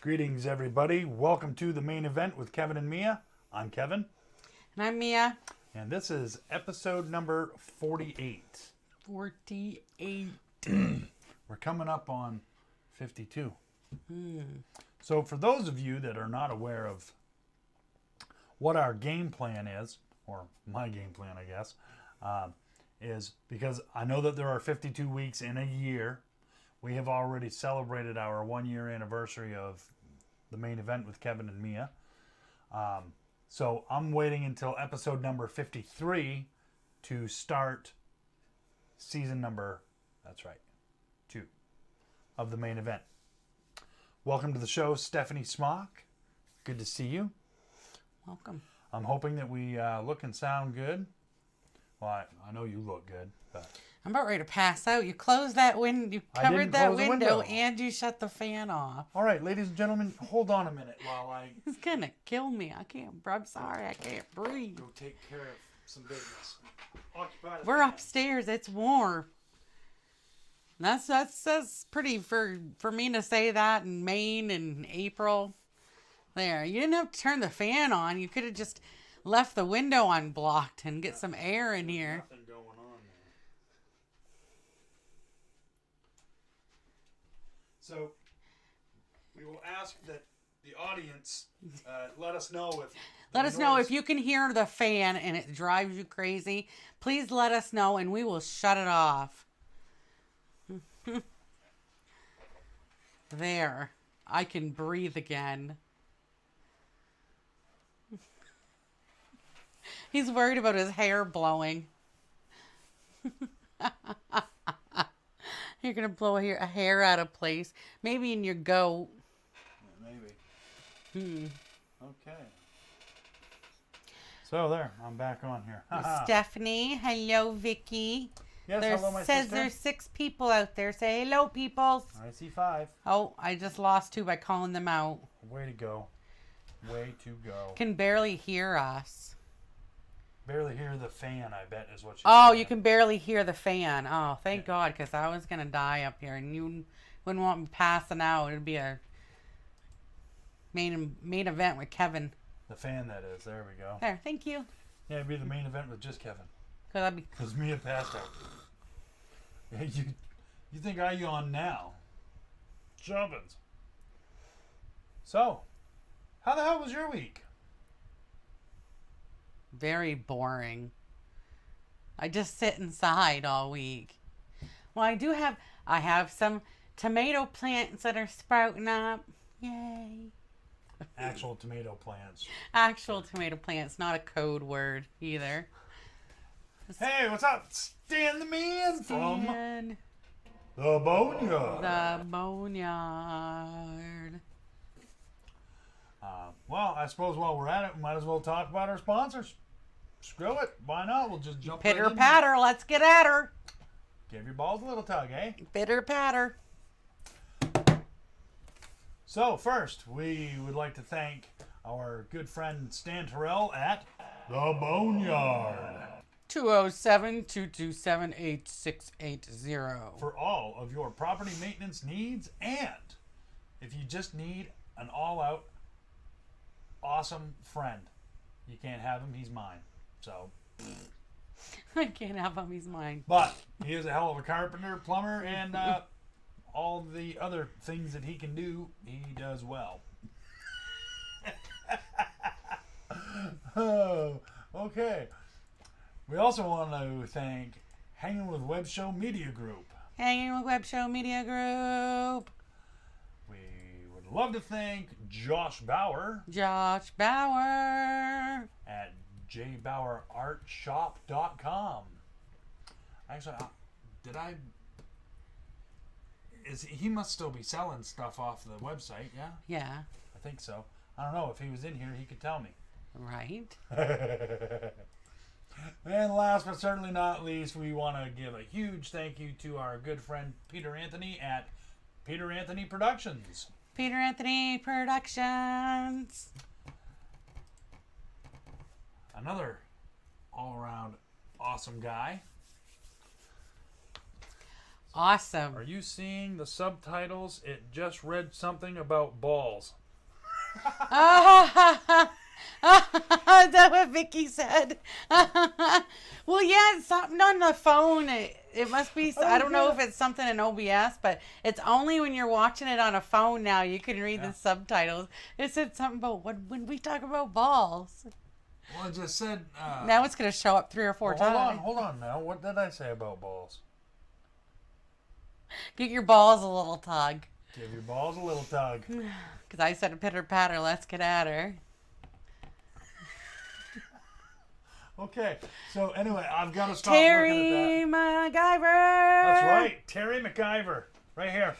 Greetings, everybody. Welcome to the main event with Kevin and Mia. I'm Kevin. And I'm Mia. And this is episode number 48. 48. We're coming up on 52. So for those of you that are not aware of what our game plan is, or my game plan, I guess, is because I know that there are 52 weeks in a year. We have already celebrated our 1 year anniversary of the main event with Kevin and Mia. So I'm waiting until episode number 53 to start season number, that's right, 2 of the main event. Welcome to the show, Stephanie Smock. Good to see you. Welcome. I'm hoping that we look and sound good. Well, I know you look good, but I'm about ready to pass out. You closed that window. You covered that close the window, window. and you shut the fan off. all right, ladies and gentlemen, hold on a minute while I It's gonna kill me. I'm sorry. I can't breathe. go take care of some business. Occupy the We're fan. upstairs. It's warm. That's pretty for me to say that in Maine in April. There, you didn't have to turn the fan on. You could have just left the window unblocked and get some air in here. Nothing going on there. So, we will ask that the audience let us know if Let us know if you can hear the fan and it drives you crazy. Please let us know and we will shut it off. There. I can breathe again. He's worried about his hair blowing. You're going to blow a hair out of place. Maybe in your goat. Yeah, maybe. Okay. So there, I'm back on here. Stephanie, hello, Vicky. Yes, There hello, my says sister. there's 6 people out there. Say hello, peoples. I see 5. Oh, I just lost 2 by calling them out. Way to go. Way to go. Can barely hear us. Barely hear the fan, I bet, is what you Oh, said. you can barely hear the fan. Oh, thank God, because I was going to die up here, and you wouldn't want me passing out. It'd be a main event with Kevin. The fan, that is. There we go. There, thank you. Yeah, it'd be the main event with just Kevin. Because Because Mia passed out. Yeah, you think I yawn now? Jumpins. So, how the hell was your week? very boring. I just sit inside all week. Well, I have some tomato plants that are sprouting up. Yay. Actual tomato plants. Actual tomato plants, not a code word either. Hey, what's up? Stan the Man from And the Boneyard. the boneyard. Well, I suppose while we're at it, we might as well talk about our sponsors. Screw it. Why not? We'll just jump Pitter right in. patter, let's get at her. Give your balls a little tug, eh? Pitter patter. So, first, we would like to thank our good friend Stan Terrell at the Boneyard 207-227-8680. for all of your property maintenance needs, and if you just need an all-out awesome friend, you can't have him, he's mine. So, I can't have him, he's mine. but he is a hell of a carpenter, plumber, and all the other things that he can do, he does well. Oh, okay. We also want to thank Hangin with Web Show Media Group. Hanging with Web Show Media Group. We would love to thank Josh Bauer Josh Bauer. at jbauerartshop.com. Actually, he must still be selling stuff off the website, yeah? Yeah, I think so. I don't know. If he was in here, he could tell me. right. And last but certainly not least, we want to give a huge thank you to our good friend Peter Anthony at Peter Anthony Productions. Peter Anthony Productions. Another all-around awesome guy. Awesome. Are you seeing the subtitles? It just read something about balls. Is that what Vicky said? Well, yeah, it's something on the phone. It must be. I don't know if it's something in OBS, but it's only when you're watching it on a phone now you can read the subtitles. It said something about when we talk about balls. Well, it just said. Now it's going to show up 3 or 4 times. Hold on now. What did I say about balls? Get your balls a little tug. Give your balls a little tug. Because I said a pitter patter, let's get at her. Okay, so anyway, I've got to stop Terry looking at that. MacGyver. That's right, Terry MacGyver, right here.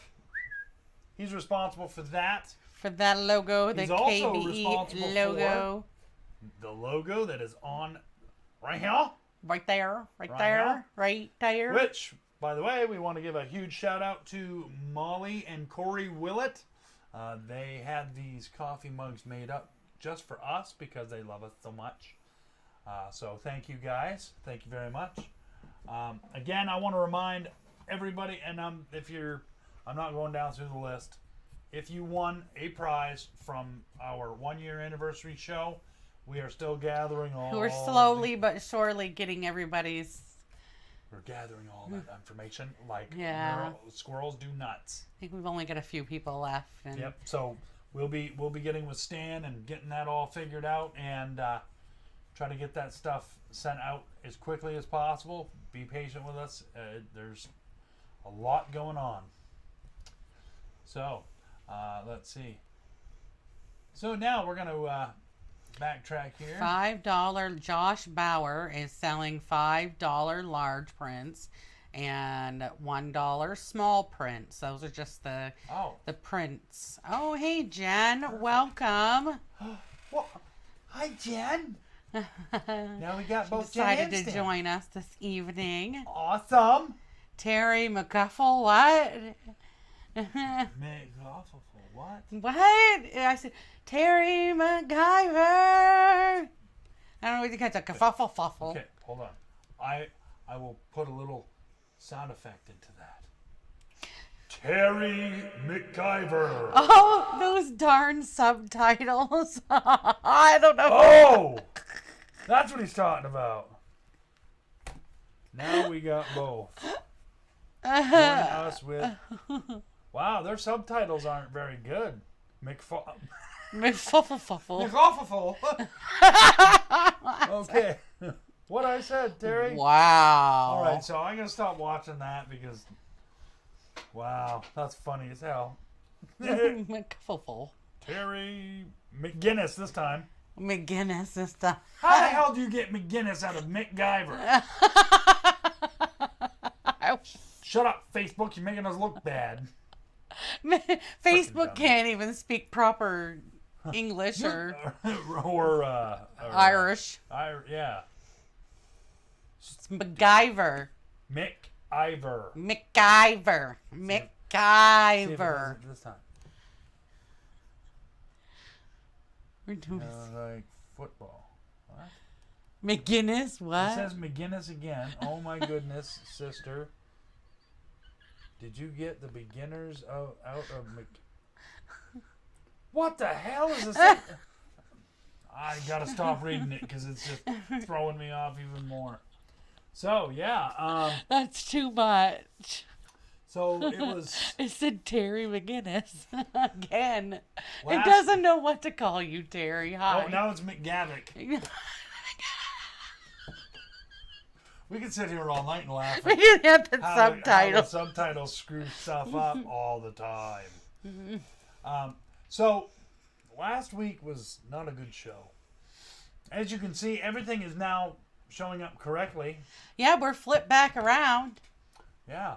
He's responsible for that. For that logo, the He's also KBE responsible logo. For the logo that is on right here. Right there, right Right there, now. right there. Which, by the way, we want to give a huge shout out to Molly and Corey Willett. They had these coffee mugs made up just for us because they love us so much. So thank you guys. Thank you very much. Again, I want to remind everybody, and I'm not going down through the list. If you won a prize from our 1-year anniversary show, we are still gathering all. We're slowly but surely getting everybody's. We're gathering all that information like Yeah. squirrels do nuts. I think we've only got a few people left. And Yep. So we'll be getting with Stan and getting that all figured out and try to get that stuff sent out as quickly as possible. Be patient with us. There's a lot going on. So let's see. So now we're going to backtrack here. $5. Josh Bauer is selling $5 large prints and $1 small prints. Those are just the prints. Oh, hey Jen, welcome. Well, hi Jen. Now we got both decided Jen and to Stan. join us this evening. Awesome. Terry McGuffle, what? McGuffle, what? What? I said Terry MacGyver. I don't know what you catch a kerfuffle fuffle. Okay, hold on. I will put a little sound effect into that. Terry MacGyver. Oh, those darn subtitles. I don't know. Oh, that's what he's talking about. Now we got both. Join us with. Wow, their subtitles aren't very good. McFuffle fuffle. McGuffle. Okay. What I said, Terry. Wow. All right, so I'm going to stop watching that because, wow, that's funny as hell. McFuffle. Terry McGinnis this time. McGinnis this time. How the hell do you get McGinnis out of MacGyver? Shut up, Facebook. You're making us look bad. Facebook can't even speak proper English or Irish. Yeah. It's MacGyver. MacIver. MacGyver. MacGyver. This time. We're doing Like football. What? McGinnis, what? It says McGinnis again. Oh my goodness, sister. Did you get the beginners out of What the hell is this? I gotta stop reading it because it's just throwing me off even more. So yeah, That's too much. so it was. It said Terry McGinnis again. It Last- doesn't know what to call you, Terry. Hi. Oh, now it's McGavick. We could sit here all night and laugh. We can have the How subtitles. the subtitles screw stuff up all the time. So, last week was not a good show. As you can see, everything is now showing up correctly. Yeah, we're flipped back around. Yeah.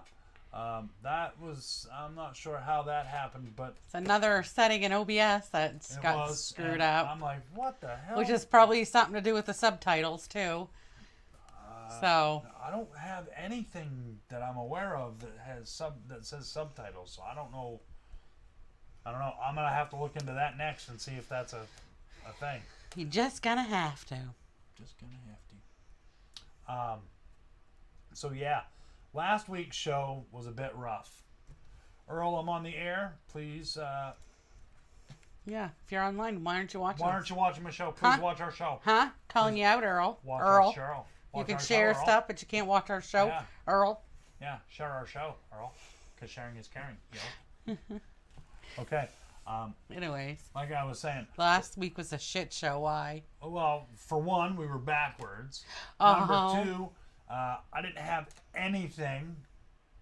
That was, I'm not sure how that happened, but It's another setting in OBS that's it got was. screwed And up. I'm like, what the hell? Which is probably something to do with the subtitles, too. So I don't have anything that I'm aware of that says subtitles, so I don't know. I'm gonna have to look into that next and see if that's a thing. you're just gonna have to. Just gonna have to. So yeah, last week's show was a bit rough. Earl, I'm on the air. Please. Yeah, if you're online, why aren't you watching? Why aren't you watching my show? Please watch our show. Huh? Calling you out, Earl. Watch Earl. our show. You Watch can our share show, Earl. stuff, but you can't watch our show, Yeah. Earl. Yeah, share our show, Earl. Because sharing is caring. Yo. Okay. Anyways, Like I was saying. last week was a shit show. Why? Well, for one, we were backwards. Uh-huh. Number two, I didn't have anything.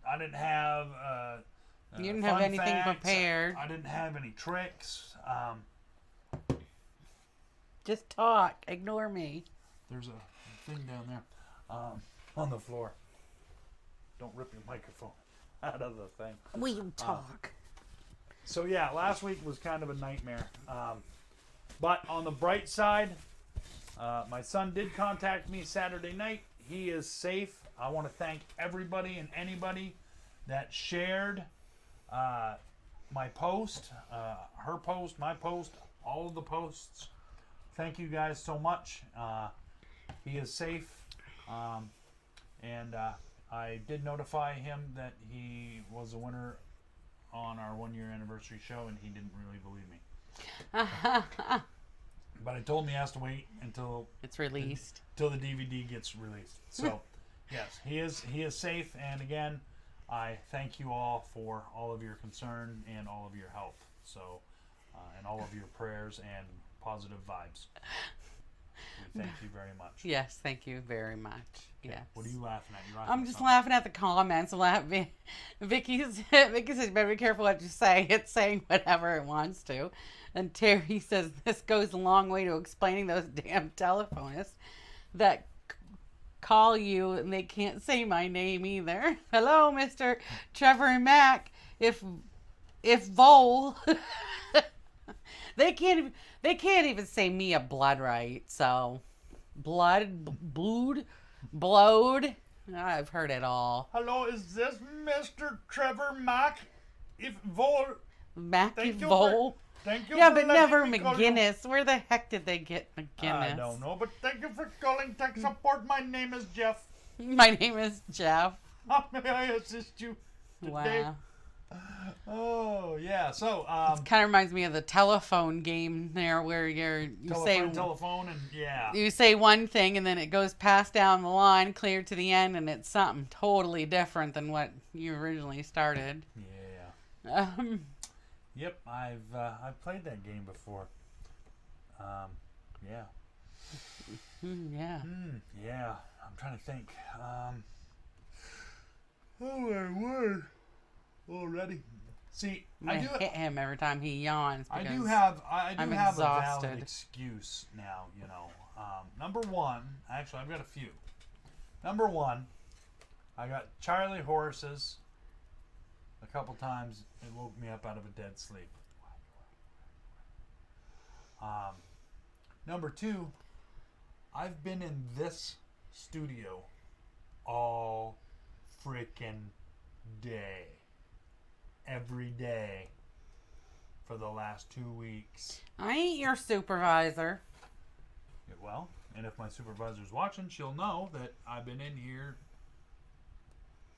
I didn't have. You didn't fun have anything facts. prepared. I didn't have any tricks. Just talk. Ignore me. There's a thing down there on the floor. Don't rip your microphone out of the thing. We talk. So yeah, last week was kind of a nightmare. But on the bright side, my son did contact me Saturday night. He is safe. I want to thank everybody and anybody that shared my post, her post, my post, all of the posts. Thank you guys so much. He is safe. And I did notify him that he was a winner on our 1-year anniversary show, and he didn't really believe me. But I told him he has to wait until It's released. the DVD gets released. So, yes, he is safe. And again, I thank you all for all of your concern and all of your help. So, and all of your prayers and positive vibes. We thank you very much. Yes, thank you very much. Yes. What are you laughing at? You're laughing I'm at just something. laughing at the comments. Vicky says, better be careful what you say. It's saying whatever it wants to. And Terry says, this goes a long way to explaining those damn telephonists that call you and they can't say my name either. Hello, Mr. Trevor Mack. If Vol, they can't even say Mia Blood right. So, blowed. I've heard it all. Hello, is this Mr. Trevor Mack? If Vol, Mackie Thank you Vol. thank you. Yeah, for but letting never me call you- McGinnis. Where the heck did they get McGinnis? I don't know, but thank you for calling tech support. My name is Jeff. My name is Jeff. How may I assist you today? Wow. Oh yeah. So Kind of reminds me of the telephone game there, where you telephone, and yeah. you say one thing and then it goes past down the line, clear to the end, and it's something totally different than what you originally started. Yeah. Yep. I've played that game before. Yeah. Yeah. Yeah. I'm trying to think. Oh my word. Already. See, I hit him every time he yawns. I do because have I'm a valid exhausted. excuse now, you know. Number one, actually I've got a few. Number one, I got Charlie horses a couple times. It woke me up out of a dead sleep. Number two, I've been in this studio all freaking day. Every day for the last 2 weeks. I ain't your supervisor. Yeah, well, and if my supervisor's watching, she'll know that I've been in here.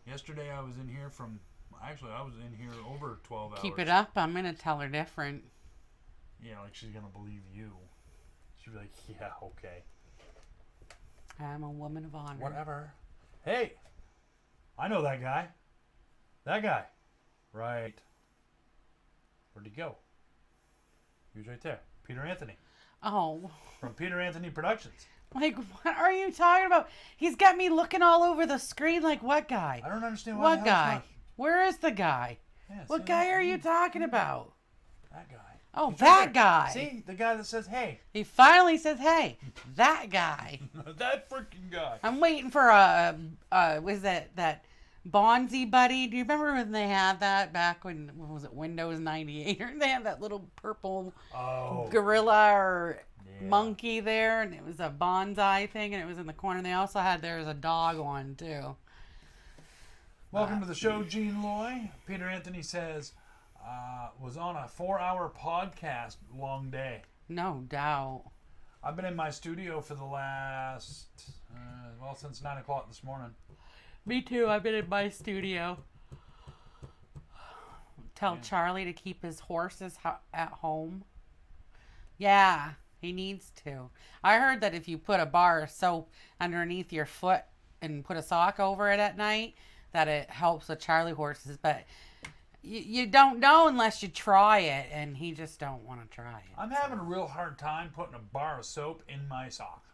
Yesterday I was in here I was in here over 12 hours. Keep it up. I'm going to tell her different. Yeah, like she's going to believe you. She'll be like, yeah, okay. I'm a woman of honor. Whatever. Hey, I know that guy. That guy. Right. Where'd he go? He was right there. Peter Anthony. Oh. From Peter Anthony Productions. Like, what are you talking about? He's got me looking all over the screen like, what guy? I don't understand why. What guy? Where is the guy? Yeah, What see, guy are you talking about? That guy. Oh, He's that right there. guy. See, the guy that says, "Hey." He finally says, hey, that guy. That freaking guy. I'm waiting for was that Bonzi buddy? Do you remember when they had that back when was it, Windows 98? Or they had that little purple gorilla or monkey there, and it was a bonsai thing, and it was in the corner. They also had there was a dog one too. Welcome to the show, Gene Loy. Peter Anthony says, was on a 4-hour podcast, long day. No doubt. I've been in my studio for the last, since 9 o'clock this morning. Me too. I've been in my studio. Tell Charlie to keep his horses at home. Yeah, he needs to. I heard that if you put a bar of soap underneath your foot and put a sock over it at night, that it helps with Charlie horses. But you don't know unless you try it, and he just don't want to try it. I'm having a real hard time putting a bar of soap in my sock.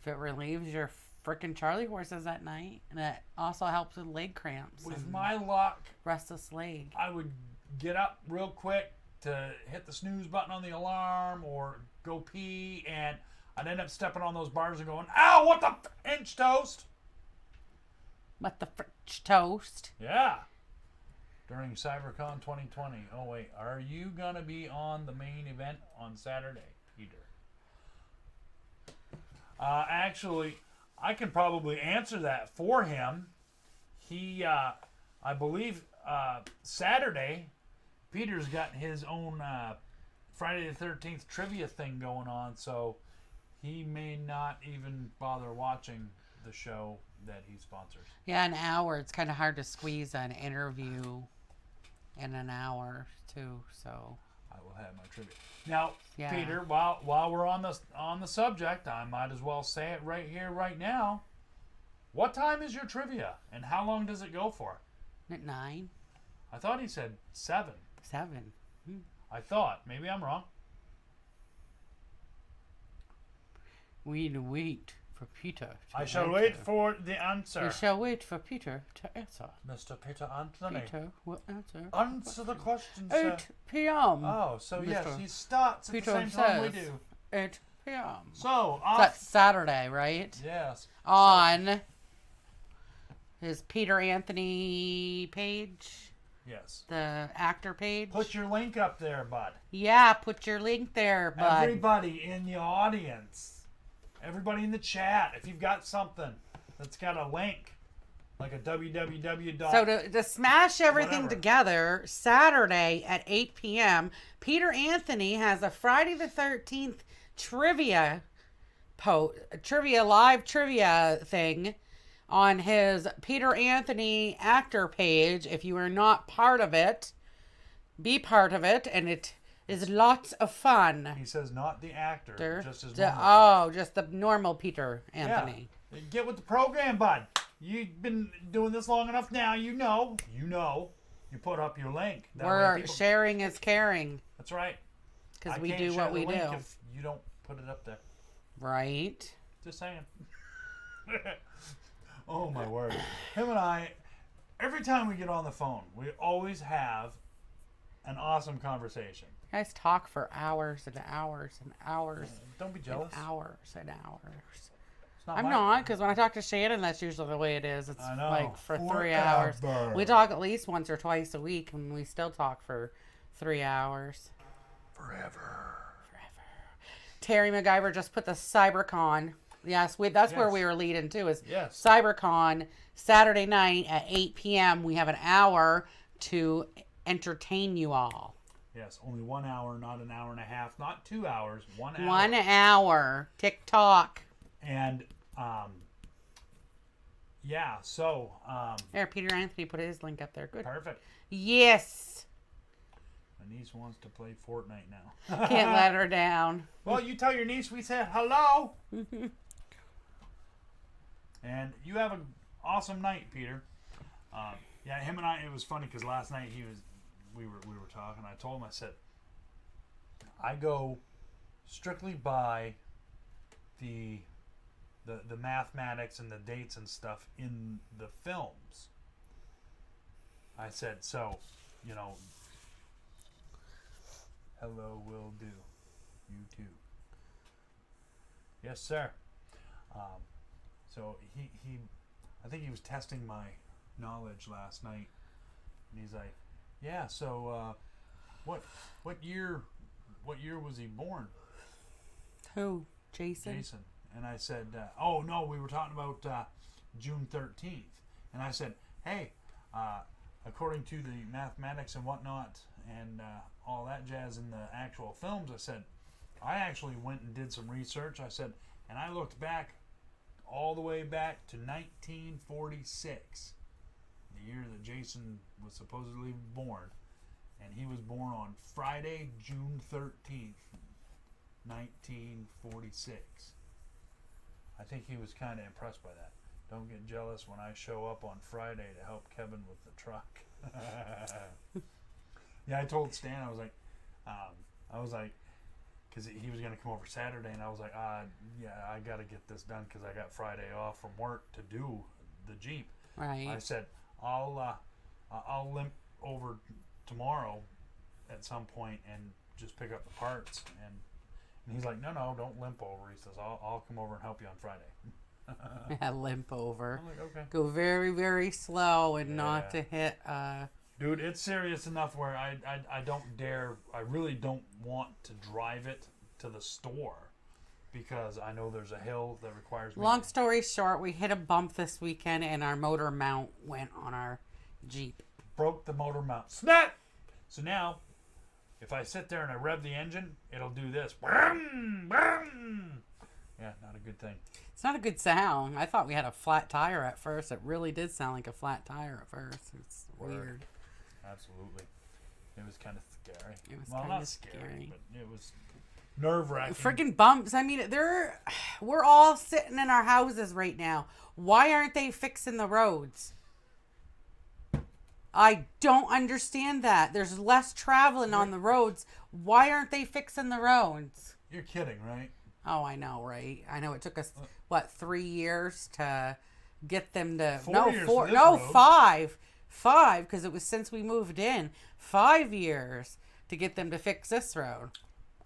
If it relieves your freaking Charlie horses at night, and it also helps with leg cramps. With my luck, restless leg. I would get up real quick to hit the snooze button on the alarm or go pee, and I'd end up stepping on those bars and going, ow, what the French toast? What the French toast? Yeah. During CyberCon 2020. Oh, wait. Are you going to be on the main event on Saturday, Peter? Actually, I can probably answer that for him. He, I believe, Saturday, Peter's got his own Friday the 13th trivia thing going on, so he may not even bother watching the show that he sponsors. Yeah, an hour. It's kind of hard to squeeze an interview in an hour, too, so... I will have my trivia. Now, yeah. Peter, while we're on the subject, I might as well say it right here, right now. What time is your trivia, and how long does it go for? At 9. I thought he said 7. 7. I thought. Maybe I'm wrong. We need to wait for Peter to I shall answer. wait for the answer. We shall wait for Peter to answer. Mr. Peter Anthony. Peter will answer. Answer the question, sir. 8 p.m. Oh, so Mr. yes, he starts at Peter the same time we says do. 8 p.m. So, That's Saturday, right? yes. On his Peter Anthony page. Yes. The actor page. Put your link up there, bud. Yeah, put your link there, bud. Everybody in the audience, everybody in the chat, if you've got something that's got a link, like a www. So to smash everything whatever. together, Saturday at 8 p.m., Peter Anthony has a Friday the 13th live trivia thing on his Peter Anthony actor page. If you are not part of it, be part of it, and it is lots of fun. He says not the actor, just his just the normal Peter Anthony. Yeah. Get with the program, bud. You've been doing this long enough now. You know. You put up your link. We're sharing is caring. That's right. Because we do what we do. If you don't put it up there. Right. Just saying. Oh, my word. Him and I, every time we get on the phone, we always have an awesome conversation. You guys talk for hours and hours and hours. Don't be jealous. And hours and hours. I'm not, because when I talk to Shannon, that's usually the way it is. It's I know. like for 3 Forever. hours. We talk at least once or twice a week, and we still talk for 3 hours. Forever. Terry MacGyver just put the CyberCon. Yes, that's where we were leading to is CyberCon Saturday night at 8 p.m. We have an hour to entertain you all. Yes, only 1 hour, not an hour and a half, not 2 hours, 1 hour. 1 hour. TikTok. And, There, Peter Anthony put his link up there. Good. Perfect. Yes. My niece wants to play Fortnite now. Can't let her down. Well, you tell your niece we said hello. And you have an awesome night, Peter. Him and I, it was funny because last night we were talking. I told him, I said, I go strictly by the mathematics and the dates and stuff in the films. I said, so, hello will do. You too. Yes, sir. So he I think he was testing my knowledge last night, and he's like, yeah, so what year was he born? Who? Jason. And I said, oh no, we were talking about June 13th. And I said, hey, according to the mathematics and whatnot and all that jazz in the actual films, I said, I actually went and did some research. I said, and I looked back all the way back to 1946, the year that Jason was supposedly born. And he was born on Friday, June 13th, 1946. I think he was kind of impressed by that. Don't get jealous when I show up on Friday to help Kevin with the truck. Yeah, I told Stan, I was like, because he was going to come over Saturday, and I was like, yeah, I got to get this done because I got Friday off from work to do the Jeep. Right. I said, I'll limp over tomorrow at some point and just pick up the parts. And he's like, no, don't limp over. He says, I'll come over and help you on Friday. Yeah, limp over. I'm like, okay. Go very, very slow and not to hit. Dude, it's serious enough where I don't dare. I really don't want to drive it to the store because I know there's a hill that requires me. Long story short, we hit a bump this weekend and our motor mount went on our Jeep. Broke the motor mount. Snap! So now, if I sit there and I rev the engine, it'll do this. Brum, brum. Yeah, not a good thing. It's not a good sound. I thought we had a flat tire at first. It really did sound like a flat tire at first. It's weird. Absolutely. It was kind of scary. It was well, kind not of scary, but it was nerve-wracking. Freaking bumps. I mean, we're all sitting in our houses right now. Why aren't they fixing the roads? I don't understand that. There's less traveling on the roads. Why aren't they fixing the roads? You're kidding, right? Oh, I know, right? I know it took us, 3 years to get them to... 4 years for this no, road. 5. 5, because it was since we moved in. 5 years to get them to fix this road.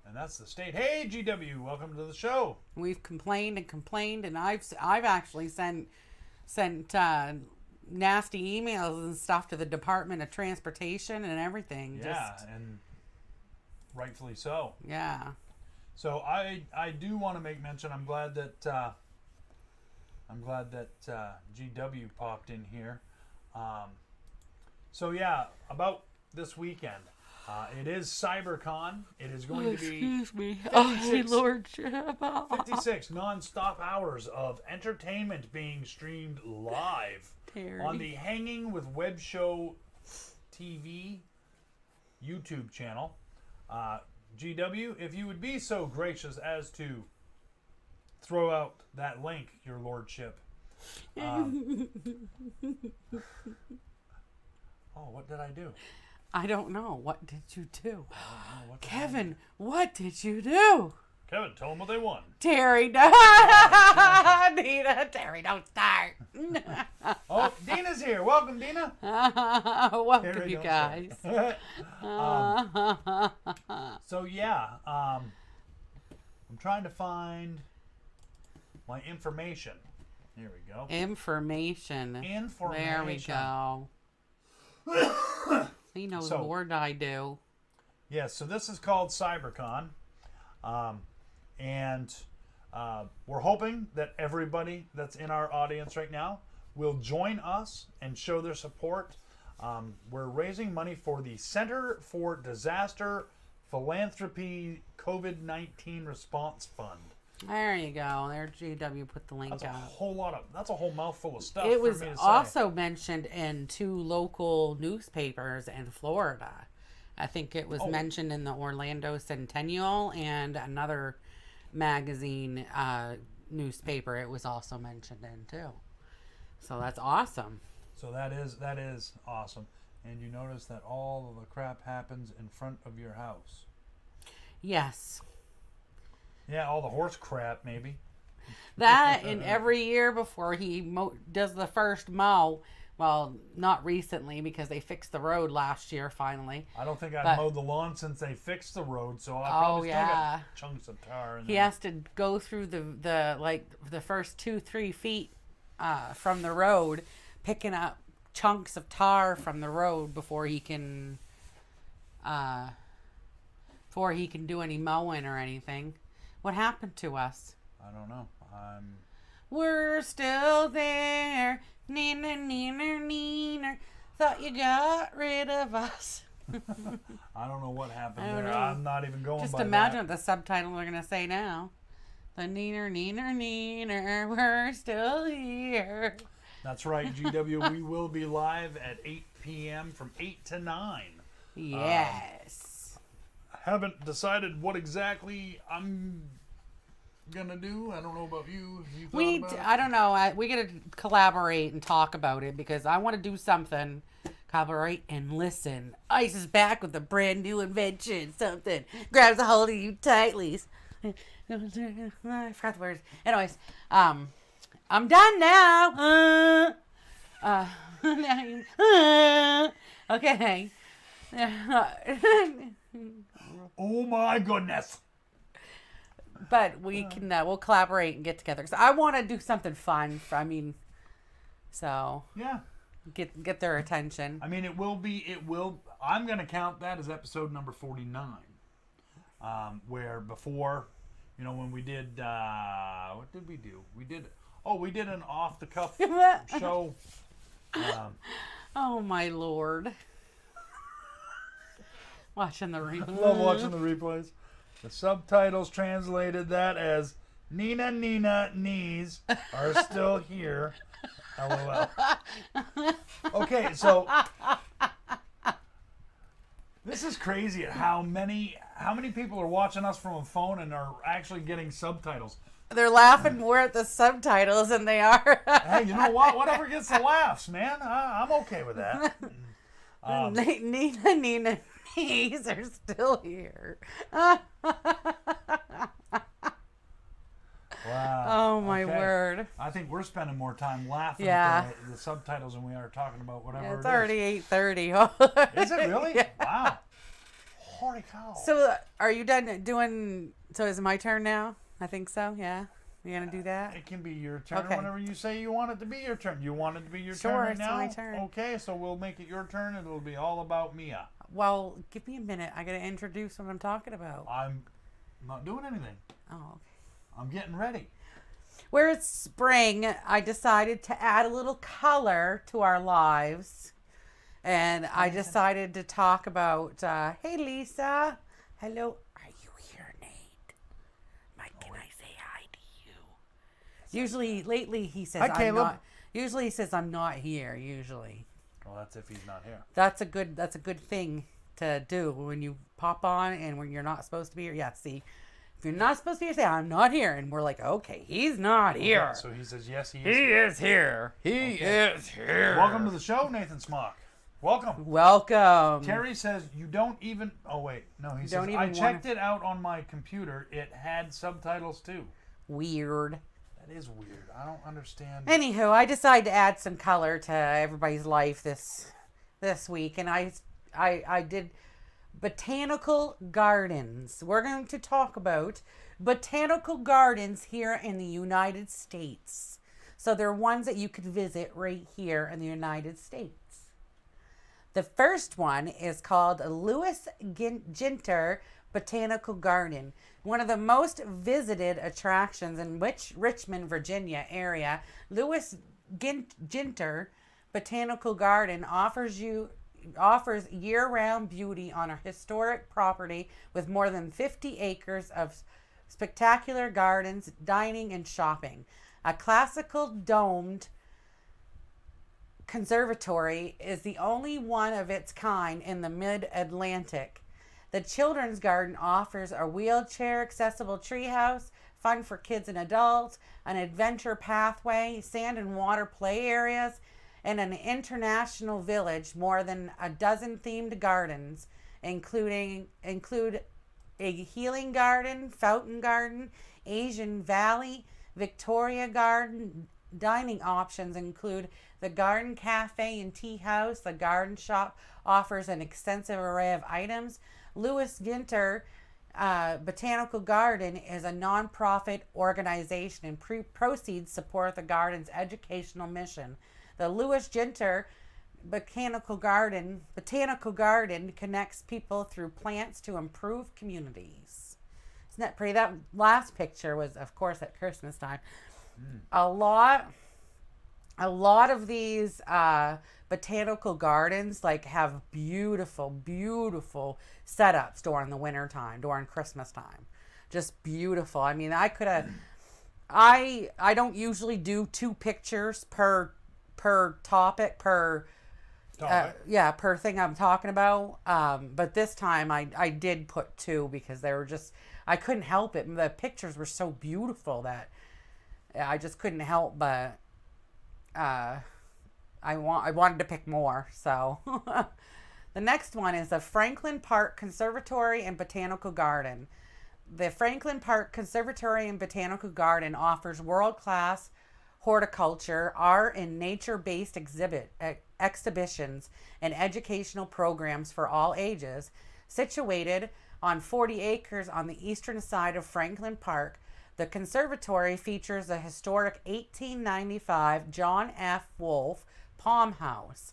And that's the state. Hey, GW, welcome to the show. We've complained, and I've actually sent nasty emails and stuff to the Department of Transportation and everything. Yeah, and rightfully so. Yeah. So I do want to make mention. I'm glad that GW popped in here. So yeah, about this weekend. It is CyberCon. It is going to be. Excuse me. 56, Oh, Lordship. 56 non-stop hours of entertainment being streamed live Terry. on the Hangin with Web Show TV YouTube channel. GW, if you would be so gracious as to throw out that link, Your Lordship. Oh, what did I do? I don't know. What did you do? What Kevin, what did you do? Kevin, tell them what they won. Terry, no. Dina, Terry, don't start. Oh, Dina's here. Welcome, Dina. Welcome, Terry, you don't guys. So, yeah. I'm trying to find my information. Here we go. Information. There we go. He knows more than I do. Yes, so this is called CyberCon. And we're hoping that everybody that's in our audience right now will join us and show their support. We're raising money for the Center for Disaster Philanthropy COVID-19 Response Fund. There you go. There, GW put the link That's out. That's a whole mouthful of stuff. It was for me to also mentioned in 2 local newspapers in Florida. I think it was mentioned in the Orlando Centennial and another magazine newspaper. It was also mentioned in too. So that's awesome. So that is awesome. And you notice that all of the crap happens in front of your house. Yes. Yeah, all the horse crap, maybe. That and every year before he does the first mow. Well, not recently because they fixed the road last year finally. I don't think I've mowed the lawn since they fixed the road, so I probably still got chunks of tar in there. He has to go through the first 2-3 feet from the road, picking up chunks of tar from the road before he can do any mowing or anything. What happened to us? I don't know. We're still there. Neener, neener, neener. Thought you got rid of us. I don't know what happened there. I'm not even going Just by imagine that. what the subtitles are going to say now. The neener, we're still here. That's right, GW. We will be live at 8 p.m. from 8 to 9. Yes. Haven't decided what exactly I'm gonna do. I don't know about you. You thought about it? I don't know. We gotta collaborate and talk about it because I want to do something. Collaborate and listen. Ice is back with a brand new invention. Something grabs a hold of you tightly. I forgot the words. Anyways, I'm done now. Okay. Oh my goodness. But we can we'll collaborate and get together because I want to do something fun. Yeah. Get their attention. I mean, it will. I'm gonna count that as episode number 49. Where before, when we did what did we do? We did an off the cuff show. Oh my Lord. Watching the replay. I love watching the replays. The subtitles translated that as Nina knees are still here. LOL. Okay, so this is crazy at how many people are watching us from a phone and are actually getting subtitles. They're laughing more at the subtitles than they are. Hey, you know what? Whatever gets the laughs, man. I'm okay with that. Nina knees are still here. Wow. Oh my word. I think we're spending more time laughing Yeah. at the subtitles than we are talking about whatever It's it already is. 8:30. Is it really? Yeah. Wow. Holy cow. So are you done doing, so is it my turn now? I think so, yeah. You gonna do that? It can be your turn Okay. whenever you say you want it to be your turn. You want it to be your Sure, turn right it's now? my turn. Okay, so we'll make it your turn and it'll be all about Mia. Well, give me a minute. I gotta introduce what I'm talking about. I'm not doing anything. Oh, okay. I'm getting ready. Where it's spring, I decided to add a little color to our lives. And I decided to talk about, hey, Lisa. Hello. Are you here, Nate? Mike, can I say hi to you? Usually, lately, he says, Hi, Caleb. Usually, he says, I'm not here, usually. Well, that's if he's not here. That's a good thing to do when you pop on and when you're not supposed to be here. Yeah, see. If you're not supposed to be here, say, I'm not here. And we're like, okay, he's not here. Okay, so he says, yes, he is. He is here. He is here. Welcome to the show, Nathan Smock. Welcome. Welcome. Terry says you don't even. Oh wait, no. He says Don't even I checked it out on my computer. It had subtitles too. Weird. That is weird. I don't understand. Anywho, I decided to add some color to everybody's life this week, and I did botanical gardens. We're going to talk about botanical gardens here in the United States. So they're ones that you could visit right here in the United States. The first one is called Lewis Ginter Botanical Garden. One of the most visited attractions in Richmond, Virginia area, Lewis Ginter Botanical Garden offers year-round beauty on a historic property with more than 50 acres of spectacular gardens, dining, and shopping. A classical domed conservatory is the only one of its kind in the mid-Atlantic. The children's garden offers a wheelchair-accessible treehouse, fun for kids and adults, an adventure pathway, sand and water play areas, and an international village. More than a dozen themed gardens, include a healing garden, fountain garden, Asian Valley, Victoria Garden. Dining options include the garden cafe and tea house. The garden shop offers an extensive array of items. Lewis Ginter Botanical Garden is a non-profit organization and proceeds support the garden's educational mission. The Lewis Ginter Botanical Garden connects people through plants to improve communities. Isn't that pretty? That last picture was, of course, at Christmas time. A lot of these botanical gardens have beautiful setups during the winter time, during Christmas time. just beautiful. I mean, I could have, I don't usually do 2 pictures per topic, per thing I'm talking about. But this time I did put 2 because they were just, I couldn't help it. The pictures were so beautiful that I just couldn't help but I wanted to pick more. So the next one is the Franklin Park Conservatory and Botanical Garden. The Franklin Park Conservatory and Botanical Garden offers world-class horticulture, art, and nature-based exhibitions and educational programs for all ages. Situated on 40 acres on the eastern side of Franklin Park, the conservatory features the historic 1895 John F. Wolfe Palm House,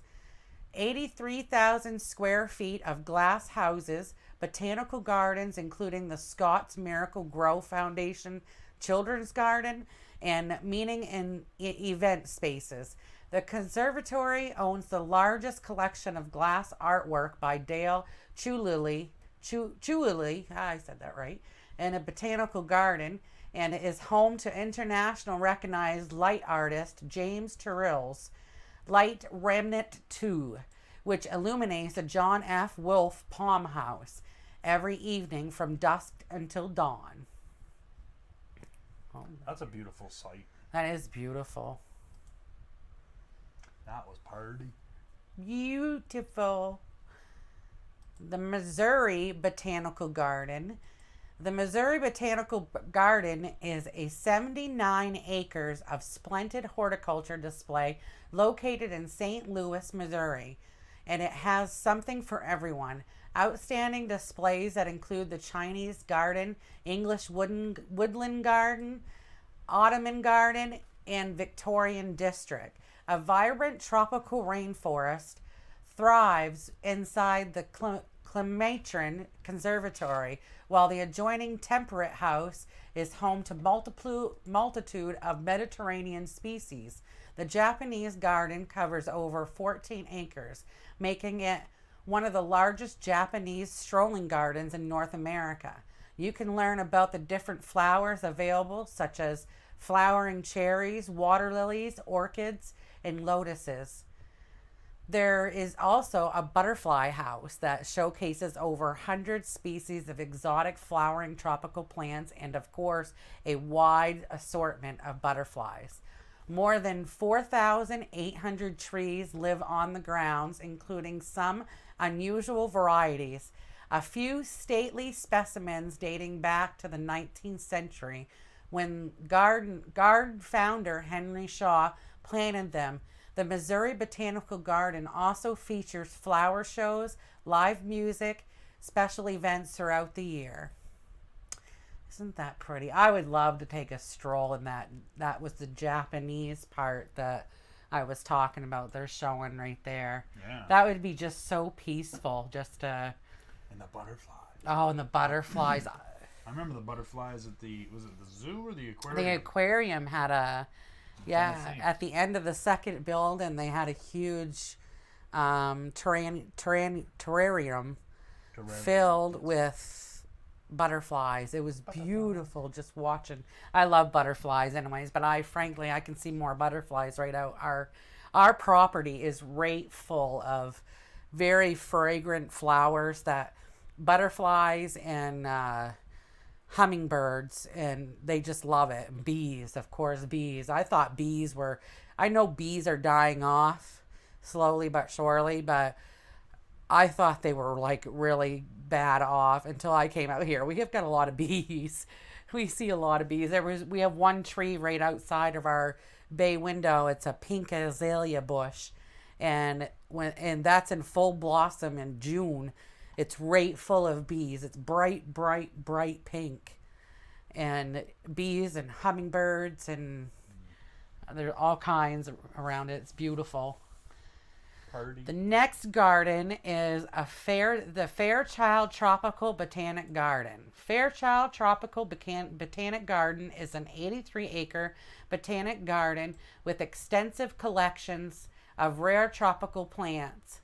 83,000 square feet of glass houses, botanical gardens, including the Scott's Miracle Grow Foundation Children's Garden, and meeting and event spaces. The conservatory owns the largest collection of glass artwork by Dale Chihuly, I said that right, and a botanical garden, and is home to international recognized light artist James Turrell's Light Remnant 2, which illuminates the John F. Wolfe Palm House every evening from dusk until dawn. Oh, that's a beautiful sight. That is beautiful. That was party. Beautiful. The Missouri Botanical Garden. The Missouri Botanical Garden is a 79 acres of splendid horticulture display located in St. Louis, Missouri, and it has something for everyone. Outstanding displays that include the Chinese garden, English woodland garden, Ottoman garden, and Victorian district. A vibrant tropical rainforest thrives inside the Clementine Conservatory, while the adjoining Temperate House is home to multitude of Mediterranean species. The Japanese garden covers over 14 acres, making it one of the largest Japanese strolling gardens in North America. You can learn about the different flowers available, such as flowering cherries, water lilies, orchids, and lotuses. There is also a butterfly house that showcases over 100 species of exotic flowering tropical plants and, of course, a wide assortment of butterflies. More than 4,800 trees live on the grounds, including some unusual varieties. A few stately specimens dating back to the 19th century when garden founder Henry Shaw planted them. The Missouri Botanical Garden also features flower shows, live music, special events throughout the year. Isn't that pretty? I would love to take a stroll in that. That was the Japanese part that I was talking about. They're showing right there. Yeah. That would be just so peaceful. Just And the butterflies. Oh, and the butterflies. I remember the butterflies at was it the zoo or the aquarium? The aquarium had a, at the end of the second building, they had a huge terrarium filled with butterflies. It was beautiful just watching. I love butterflies anyways, but I can see more butterflies right out. Our property is right full of very fragrant flowers that butterflies and hummingbirds, and they just love it. And bees, of course, bees. I know bees are dying off slowly but surely, but I thought they were like really bad off until I came out here. We have got a lot of bees. We see a lot of bees. We have one tree right outside of our bay window. It's a pink azalea bush, and that's in full blossom in June. It's right full of bees. It's bright, bright, bright pink. And bees and hummingbirds, and there are all kinds around it. It's beautiful. Party. The next garden is the Fairchild Tropical Botanic Garden. Fairchild Tropical Botanic Garden is an 83-acre botanic garden with extensive collections of rare tropical plants,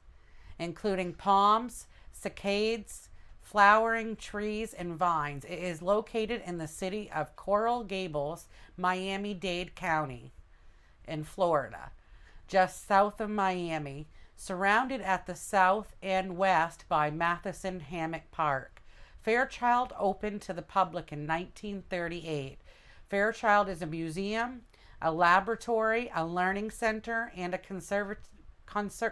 including palms, cycads, flowering trees and vines. It is located in the city of Coral Gables, Miami-Dade County in Florida, just south of Miami, surrounded at the south and west by Matheson Hammock Park. Fairchild opened to the public in 1938. Fairchild is a museum, a laboratory, a learning center, and a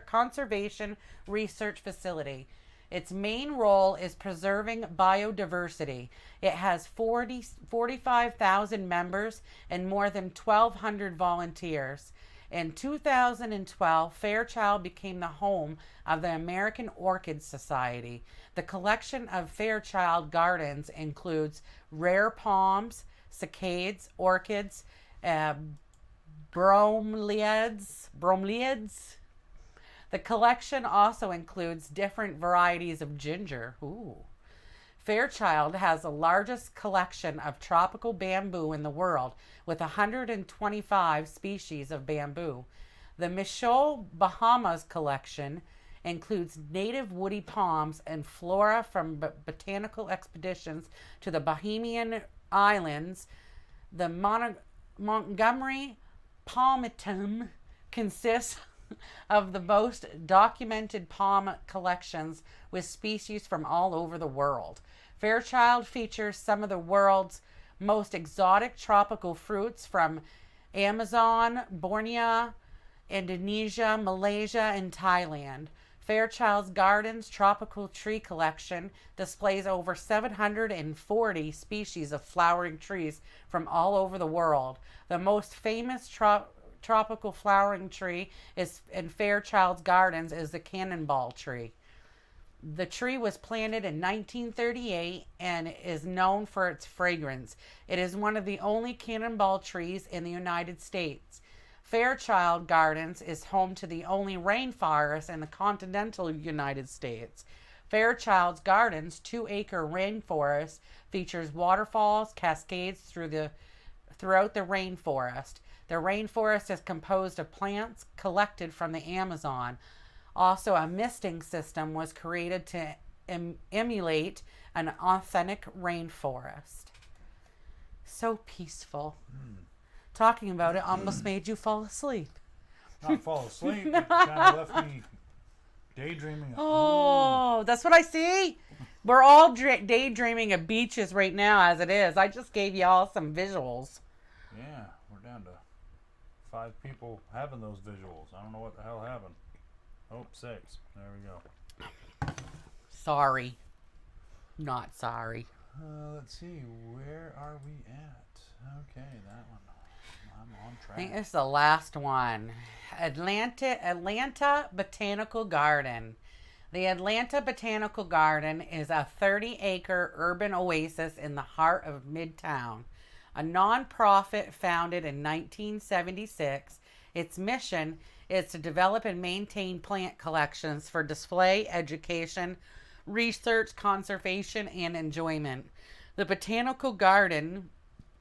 conservation research facility. Its main role is preserving biodiversity. It has 45,000 members and more than 1,200 volunteers. In 2012, Fairchild became the home of the American Orchid Society. The collection of Fairchild Gardens includes rare palms, cycades, orchids, bromeliads. The collection also includes different varieties of ginger. Ooh. Fairchild has the largest collection of tropical bamboo in the world, with 125 species of bamboo. The Michel Bahamas collection includes native woody palms and flora from botanical expeditions to the Bahamian Islands. The Montgomery palmatum consists of the most documented palm collections with species from all over the world. Fairchild features some of the world's most exotic tropical fruits from Amazon, Borneo, Indonesia, Malaysia, and Thailand. Fairchild's Gardens tropical tree collection displays over 740 species of flowering trees from all over the world. The most famous tropical flowering tree is in Fairchild's Gardens is the cannonball tree. The tree was planted in 1938 and is known for its fragrance. It is one of the only cannonball trees in the United States. Fairchild Gardens is home to the only rainforest in the continental United States. Fairchild's Gardens 2-acre rainforest features waterfalls, cascades throughout the rainforest. The rainforest is composed of plants collected from the Amazon. Also, a misting system was created to emulate an authentic rainforest. So peaceful. Talking about it almost made you fall asleep. Not fall asleep, it kind of left me daydreaming. Oh, that's what I see. We're all daydreaming of beaches right now as it is. I just gave you all some visuals. Yeah, we're down to 5 people having those visuals. I don't know what the hell happened. Oh, 6. There we go. Sorry. Not sorry. Let's see. Where are we at? Okay, that one. I'm on track. I think this is the last one. Atlanta Botanical Garden. The Atlanta Botanical Garden is a 30-acre urban oasis in the heart of Midtown. A non-profit founded in 1976, its mission is to develop and maintain plant collections for display, education, research, conservation, and enjoyment. The Botanical Garden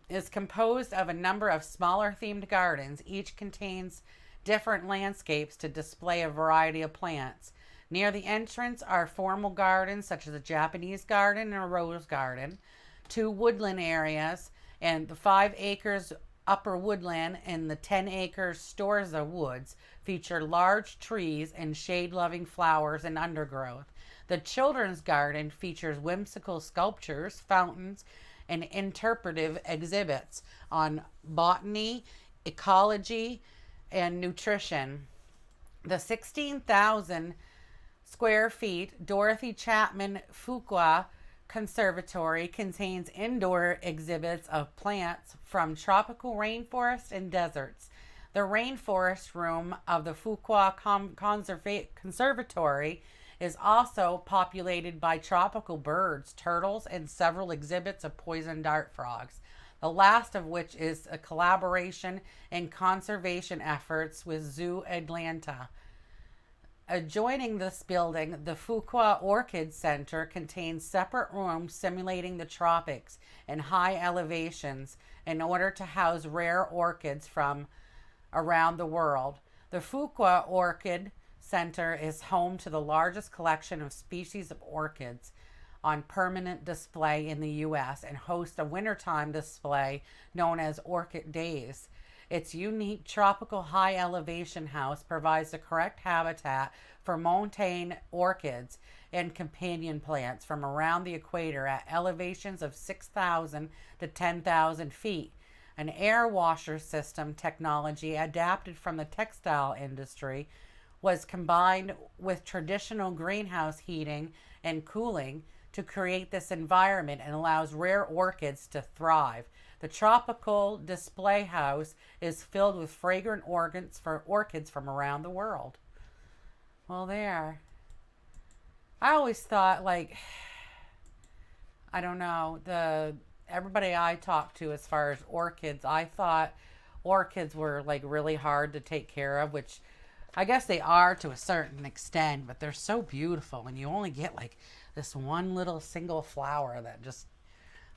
is composed of a number of smaller themed gardens. Each contains different landscapes to display a variety of plants. Near the entrance are formal gardens such as a Japanese garden and a rose garden, 2 woodland areas, and the 5 acres upper woodland and the 10 acres Storza Woods feature large trees and shade-loving flowers and undergrowth. The children's garden features whimsical sculptures, fountains, and interpretive exhibits on botany, ecology, and nutrition. The 16,000 square feet Dorothy Chapman Fuqua Conservatory contains indoor exhibits of plants from tropical rainforests and deserts. The rainforest room of the Fuqua Conservatory is also populated by tropical birds, turtles, and several exhibits of poison dart frogs, the last of which is a collaboration in conservation efforts with Zoo Atlanta. Adjoining this building, the Fuqua Orchid Center contains separate rooms simulating the tropics and high elevations in order to house rare orchids from around the world. The Fuqua Orchid Center is home to the largest collection of species of orchids on permanent display in the U.S. and hosts a wintertime display known as Orchid Days. Its unique tropical high elevation house provides the correct habitat for montane orchids and companion plants from around the equator at elevations of 6,000 to 10,000 feet. An air washer system technology adapted from the textile industry was combined with traditional greenhouse heating and cooling to create this environment and allows rare orchids to thrive. The tropical display house is filled with fragrant orchids from around the world. Well, there. I always thought, like, I don't know, everybody I talked to as far as orchids, I thought orchids were like really hard to take care of, which I guess they are to a certain extent, but they're so beautiful and you only get like this one little single flower that just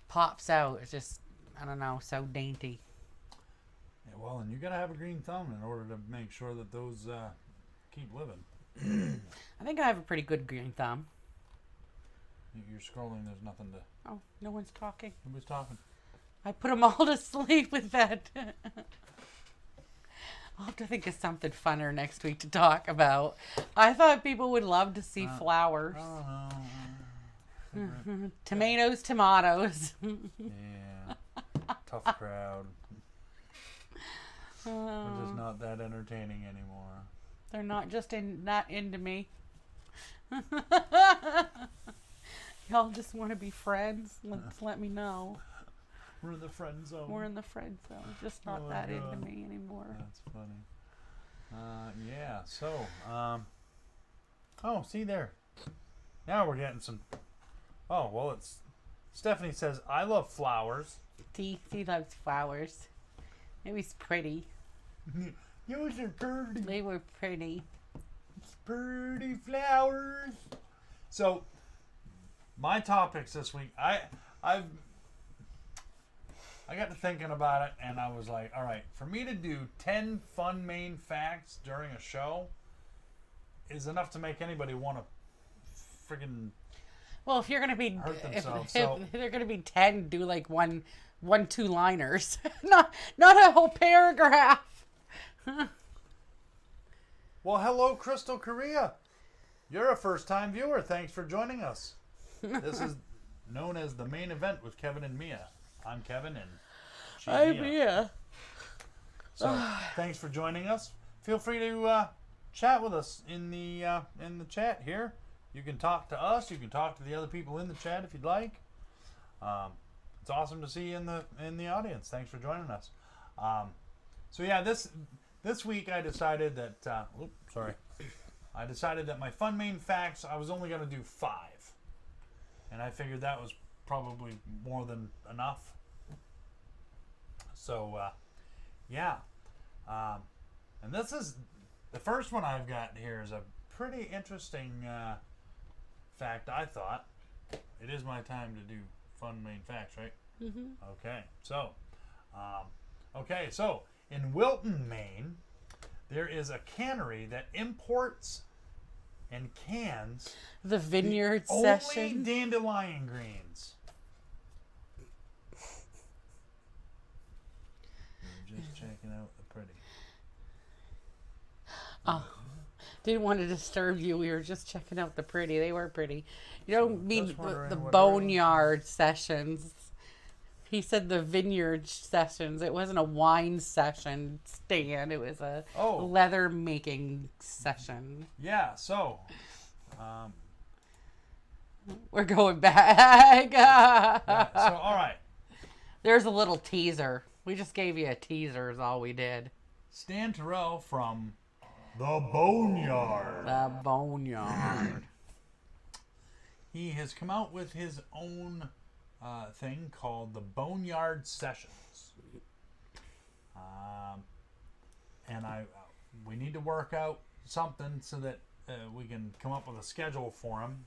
pops out. It's just, I don't know, so dainty. Yeah, well, and you got to have a green thumb in order to make sure that those keep living. I think I have a pretty good green thumb. You're scrolling, there's nothing to... Oh, no one's talking. Nobody's talking. I put them all to sleep with that. I'll have to think of something funner next week to talk about. I thought people would love to see flowers. I don't know. Tomatoes. Yeah. Tough crowd. They're just not that entertaining anymore. They're not into me. Y'all just want to be friends? Let me know. We're in the friend zone. We're in the friend zone. Just not into me anymore. That's funny. Yeah, so, oh, see there. Now we're getting some, oh, well, it's, Stephanie says, I love flowers. He loves flowers. It was pretty. Yours are pretty. They were pretty. It's pretty flowers. So, my topics this week, I got to thinking about it, and I was like, all right, for me to do 10 fun Maine facts during a show is enough to make anybody want to friggin' well, if you're going to be, hurt themselves. if they're going to be 10, do like one 2-liners. not a whole paragraph. Well, hello, Crystal Korea. You're a first-time viewer. Thanks for joining us. This is known as the main event with Kevin and Mia. I'm Kevin and she's I'm Mia. So thanks for joining us. Feel free to chat with us in the chat here. You can talk to us. You can talk to the other people in the chat if you'd like. It's awesome to see you in the audience. Thanks for joining us. So yeah, this week I decided that I decided that my fun Maine facts I was only going to do 5, and I figured that was probably more than enough. So, yeah. And this is the first one I've got here is a pretty interesting fact, I thought. It is my time to do fun Maine facts, right? Mm-hmm. Okay. So, in Wilton, Maine, there is a cannery that imports and cans the vineyard only session. dandelion greens. Just checking out the pretty. Oh, didn't want to disturb you. We were just checking out the pretty. They were pretty. You don't mean the boneyard sessions. He said the vineyard sessions. It wasn't a wine session, Stan. It was a leather making session. Yeah, so we're going back. yeah, so all right. There's a little teaser. We just gave you a teaser is all we did. Stan Terrell from the Boneyard. The Boneyard. He has come out with his own thing called the Boneyard Sessions. And we need to work out something so that we can come up with a schedule for him.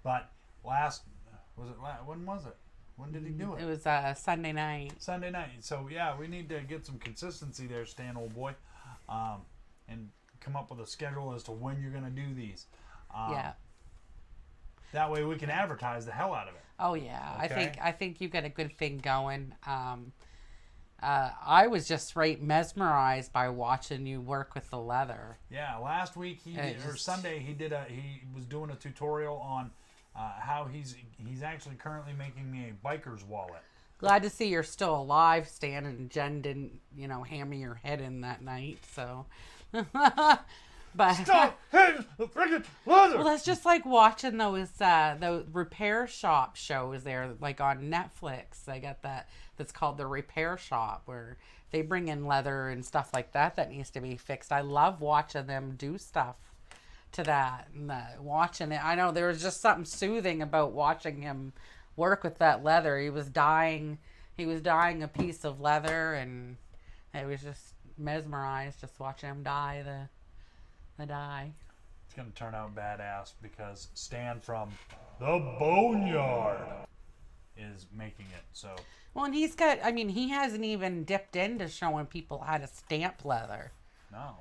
But when was it? When did he do it? It was Sunday night. Sunday night. So yeah, we need to get some consistency there, Stan, old boy, and come up with a schedule as to when you're going to do these. Yeah. That way we can advertise the hell out of it. Oh yeah, Okay. I think you've got a good thing going. I was just right mesmerized by watching you work with the leather. Yeah, last week or Sunday he was doing a tutorial on how he's actually currently making me a biker's wallet. Glad to see you're still alive, Stan, and Jen didn't, hammer your head in that night. So, but Stop hitting the freaking leather. well, that's just like watching those the repair shop shows there, like on Netflix. They got that's called The Repair Shop, where they bring in leather and stuff like that needs to be fixed. I love watching them do stuff to that and watching it. I know there was just something soothing about watching him work with that leather. He was dyeing a piece of leather, and it was just mesmerized just watching him dye the dye. It's gonna turn out badass because Stan from the Boneyard is making it. So Well, and he hasn't even dipped into showing people how to stamp leather. no,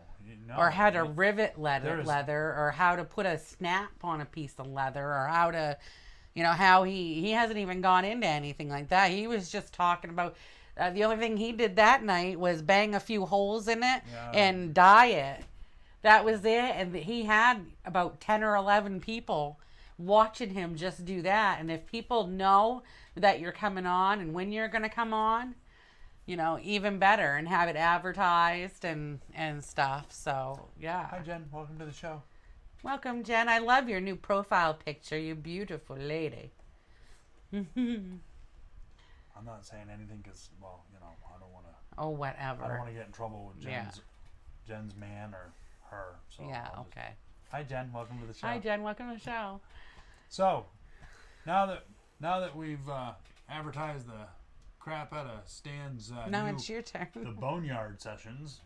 Or how to rivet leather, or how to put a snap on a piece of leather, or how to, how he hasn't even gone into anything like that. He was just talking about, the only thing he did that night was bang a few holes in it and dye it. That was it. And he had about 10 or 11 people watching him just do that. And if people know that you're coming on and when you're going to come on, even better, and have it advertised and stuff. So, yeah. Hi, Jen. Welcome to the show. Welcome, Jen. I love your new profile picture. You beautiful lady. I'm not saying anything because, I don't want to. Oh, whatever. I don't want to get in trouble with Jen's man or her. So Yeah, okay. Hi, Jen. Welcome to the show. Hi, Jen. Welcome to the show. So, now that we've advertised the crap out of Stan's Now new, it's your turn. the Boneyard sessions.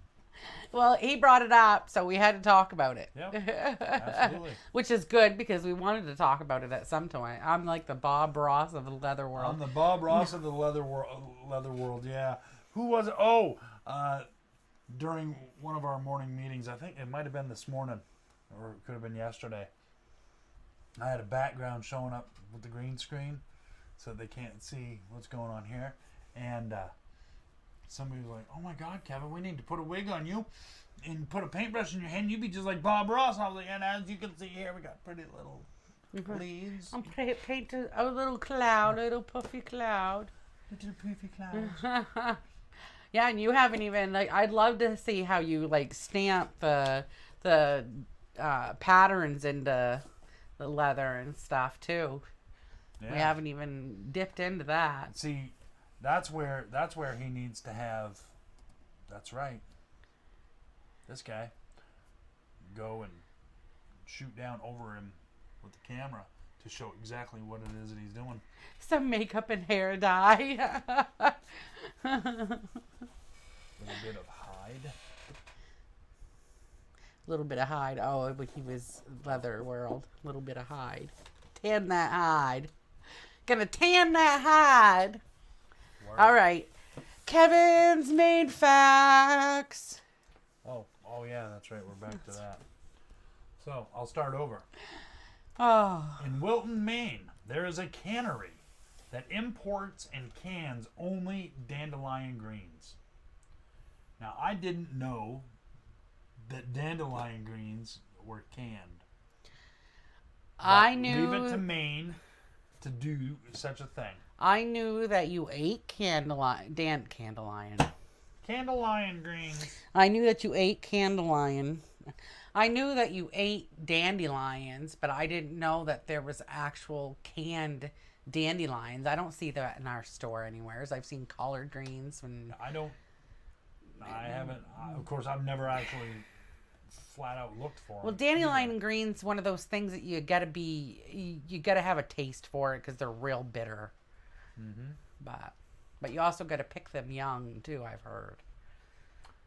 Well, he brought it up, so we had to talk about it. Yep, absolutely. Which is good because we wanted to talk about it at some point. I'm like the Bob Ross of the leather world. I'm the Bob Ross of the leather world. Yeah. Who was it? Oh, during one of our morning meetings, I think it might have been this morning, or it could have been yesterday. I had a background showing up with the green screen, so they can't see what's going on here, and somebody was like, "Oh my God, Kevin, we need to put a wig on you and put a paintbrush in your hand. You'd be just like Bob Ross." And I was like, "And as you can see here, we got pretty little leaves, I'm paint a little cloud, a little puffy cloud." little poofy clouds." Yeah, and you haven't even I'd love to see how you stamp the patterns into the leather and stuff too. Yeah. We haven't even dipped into that. See, that's where he needs to have. That's right. This guy go and shoot down over him with the camera to show exactly what it is that he's doing. Some makeup and hair dye. A little bit of hide. A little bit of hide. Oh, but he was leather world. A little bit of hide. Tan that hide. Gonna tan that hide. Word. All right. Kevin's Maine Facts. Oh yeah, that's right. We're back to that. So I'll start over. Oh. In Wilton, Maine, there is a cannery that imports and cans only dandelion greens. Now, I didn't know that dandelion greens were canned. I But knew. Leave it to Maine to do such a thing. I knew that you ate candelion. Candelion greens. I knew that you ate candelion. I knew that you ate dandelions, but I didn't know that there was actual canned dandelions. I don't see that in our store anywhere. I've seen collard greens. I haven't. Of course, I've never actually flat out looked for them. Well, dandelion green's one of those things that you gotta have a taste for it because they're real bitter. Mm-hmm. But you also gotta pick them young too. I've heard.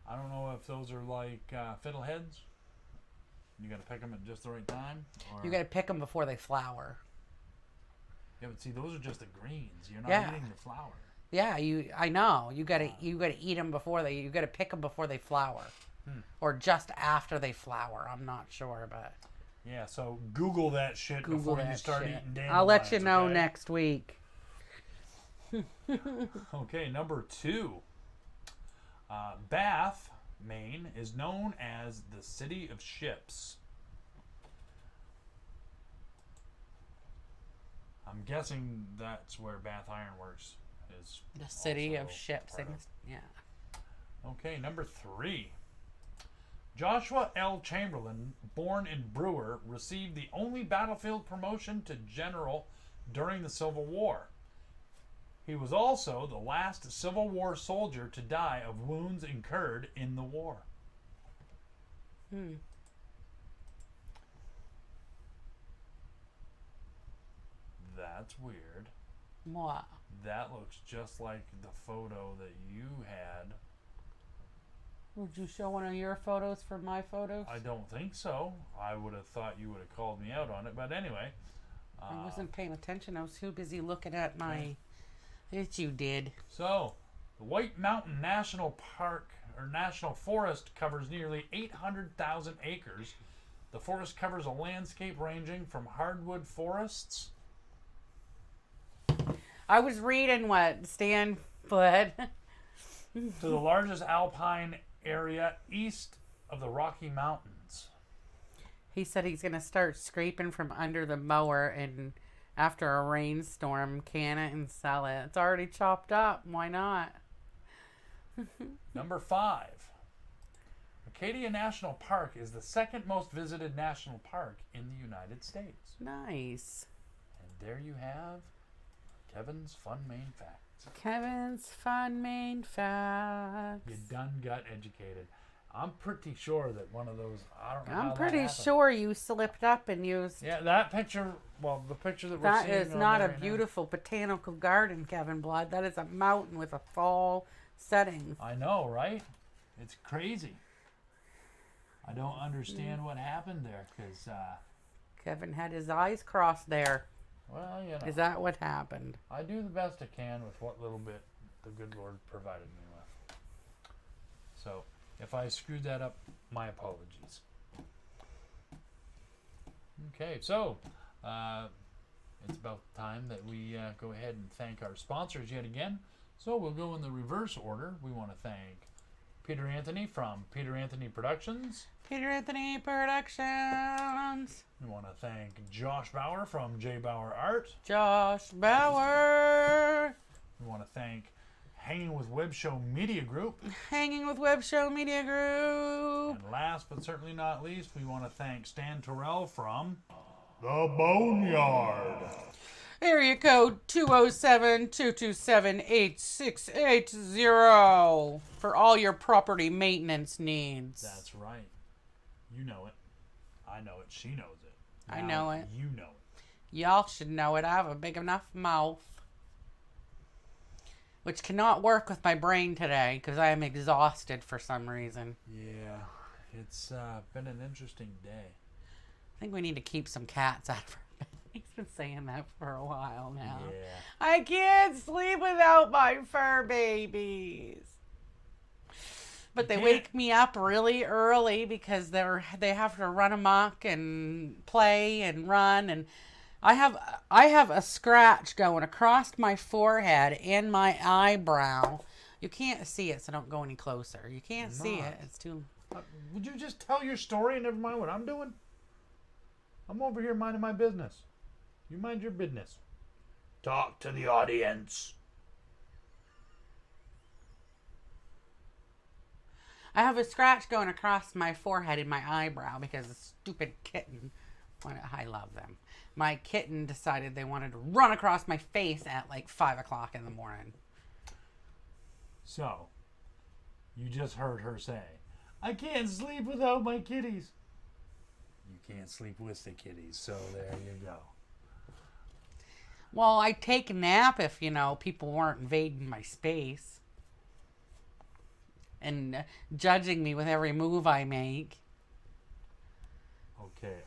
I don't know if those are like fiddleheads. You got to pick them at just the right time. Or... You gotta pick them before they flower. Yeah, but see, those are just the greens. You're not eating the flower. Yeah, I know. You gotta eat them before you gotta pick them before they flower, or just after they flower. I'm not sure, but Yeah, so Google that shit Google before you that start shit. eating dandelions. I'll let you know okay? next week. Okay, number 2. Bath, Maine, is known as the city of ships. I'm guessing that's where Bath Iron Works is. The city also of ships. part of. Yeah. Okay, number 3. Joshua L. Chamberlain, born in Brewer, received the only battlefield promotion to general during the Civil War. He was also the last Civil War soldier to die of wounds incurred in the war. That's weird. What? That looks just like the photo that you had. Would you show one of your photos for my photos? I don't think so. I would have thought you would have called me out on it. But anyway. I wasn't paying attention. I was too busy looking at my... Yes, you did. So, the White Mountain National Park, or National Forest, covers nearly 800,000 acres. The forest covers a landscape ranging from hardwood forests. I was reading what Stan put. To the largest alpine area east of the Rocky Mountains. He said he's going to start scraping from under the mower and after a rainstorm, can it and sell it. It's already chopped up. Why not? Number 5. Acadia National Park is the second most visited national park in the United States. Nice. And there you have Kevin's Fun Maine Facts. Kevin's Fun Maine Facts. You done got educated. I'm pretty sure that one of those, I don't know how I'm that pretty happened. sure you slipped up and used... Yeah, that picture, well, the picture that we're That seeing is on not there a right now. beautiful botanical garden, Kevin Blood. That is a mountain with a fall setting. I know, right? It's crazy. I don't understand what happened there, because, Kevin had his eyes crossed there. well, you know. Is that what happened? I do the best I can with what little bit the good Lord provided me with. So, if I screwed that up, my apologies. Okay, so it's about time that we go ahead and thank our sponsors yet again. So we'll go in the reverse order. We want to thank Peter Anthony from Peter Anthony Productions. Peter Anthony Productions. We want to thank Josh Bauer from J. Bauer Art. Josh Bauer. We want to thank Hanging with Web Show Media Group. Hanging with Web Show Media Group. And last but certainly not least, we want to thank Stan Terrell from The Boneyard. Area code 207-227-8680 for all your property maintenance needs. That's right. You know it. I know it. She knows it. I Now know it. You know it. Y'all should know it. I have a big enough mouth. Which cannot work with my brain today because I am exhausted for some reason. Yeah. It's been an interesting day. I think we need to keep some cats out of her bed. He's been saying that for a while now. Yeah. I can't sleep without my fur babies. But they wake me up really early because they have to run amok and play and run, and I have a scratch going across my forehead and my eyebrow. You can't see it, so don't go any closer. You can't see it. It's too... Would you just tell your story and never mind what I'm doing? I'm over here minding my business. You mind your business. Talk to the audience. I have a scratch going across my forehead and my eyebrow because a stupid kitten... I love them. My kitten decided they wanted to run across my face at like 5 o'clock in the morning. So, you just heard her say, I can't sleep without my kitties. You can't sleep with the kitties, so there you go. Well, I'd take a nap if, people weren't invading my space. And judging me with every move I make. Okay,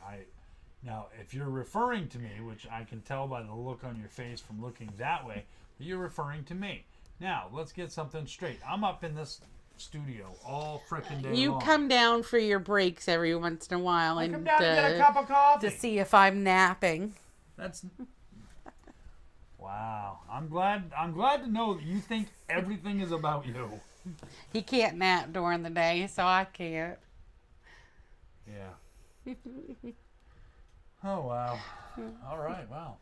now, if you're referring to me, which I can tell by the look on your face from looking that way, that you're referring to me. Now, let's get something straight. I'm up in this studio all frickin' day You long. come down for your breaks every once in a while, I come down and get a cup of to coffee. see if I'm napping. That's wow. I'm glad to know that you think everything is about you. He can't nap during the day, so I can't. Yeah. Oh wow. All right. Wow.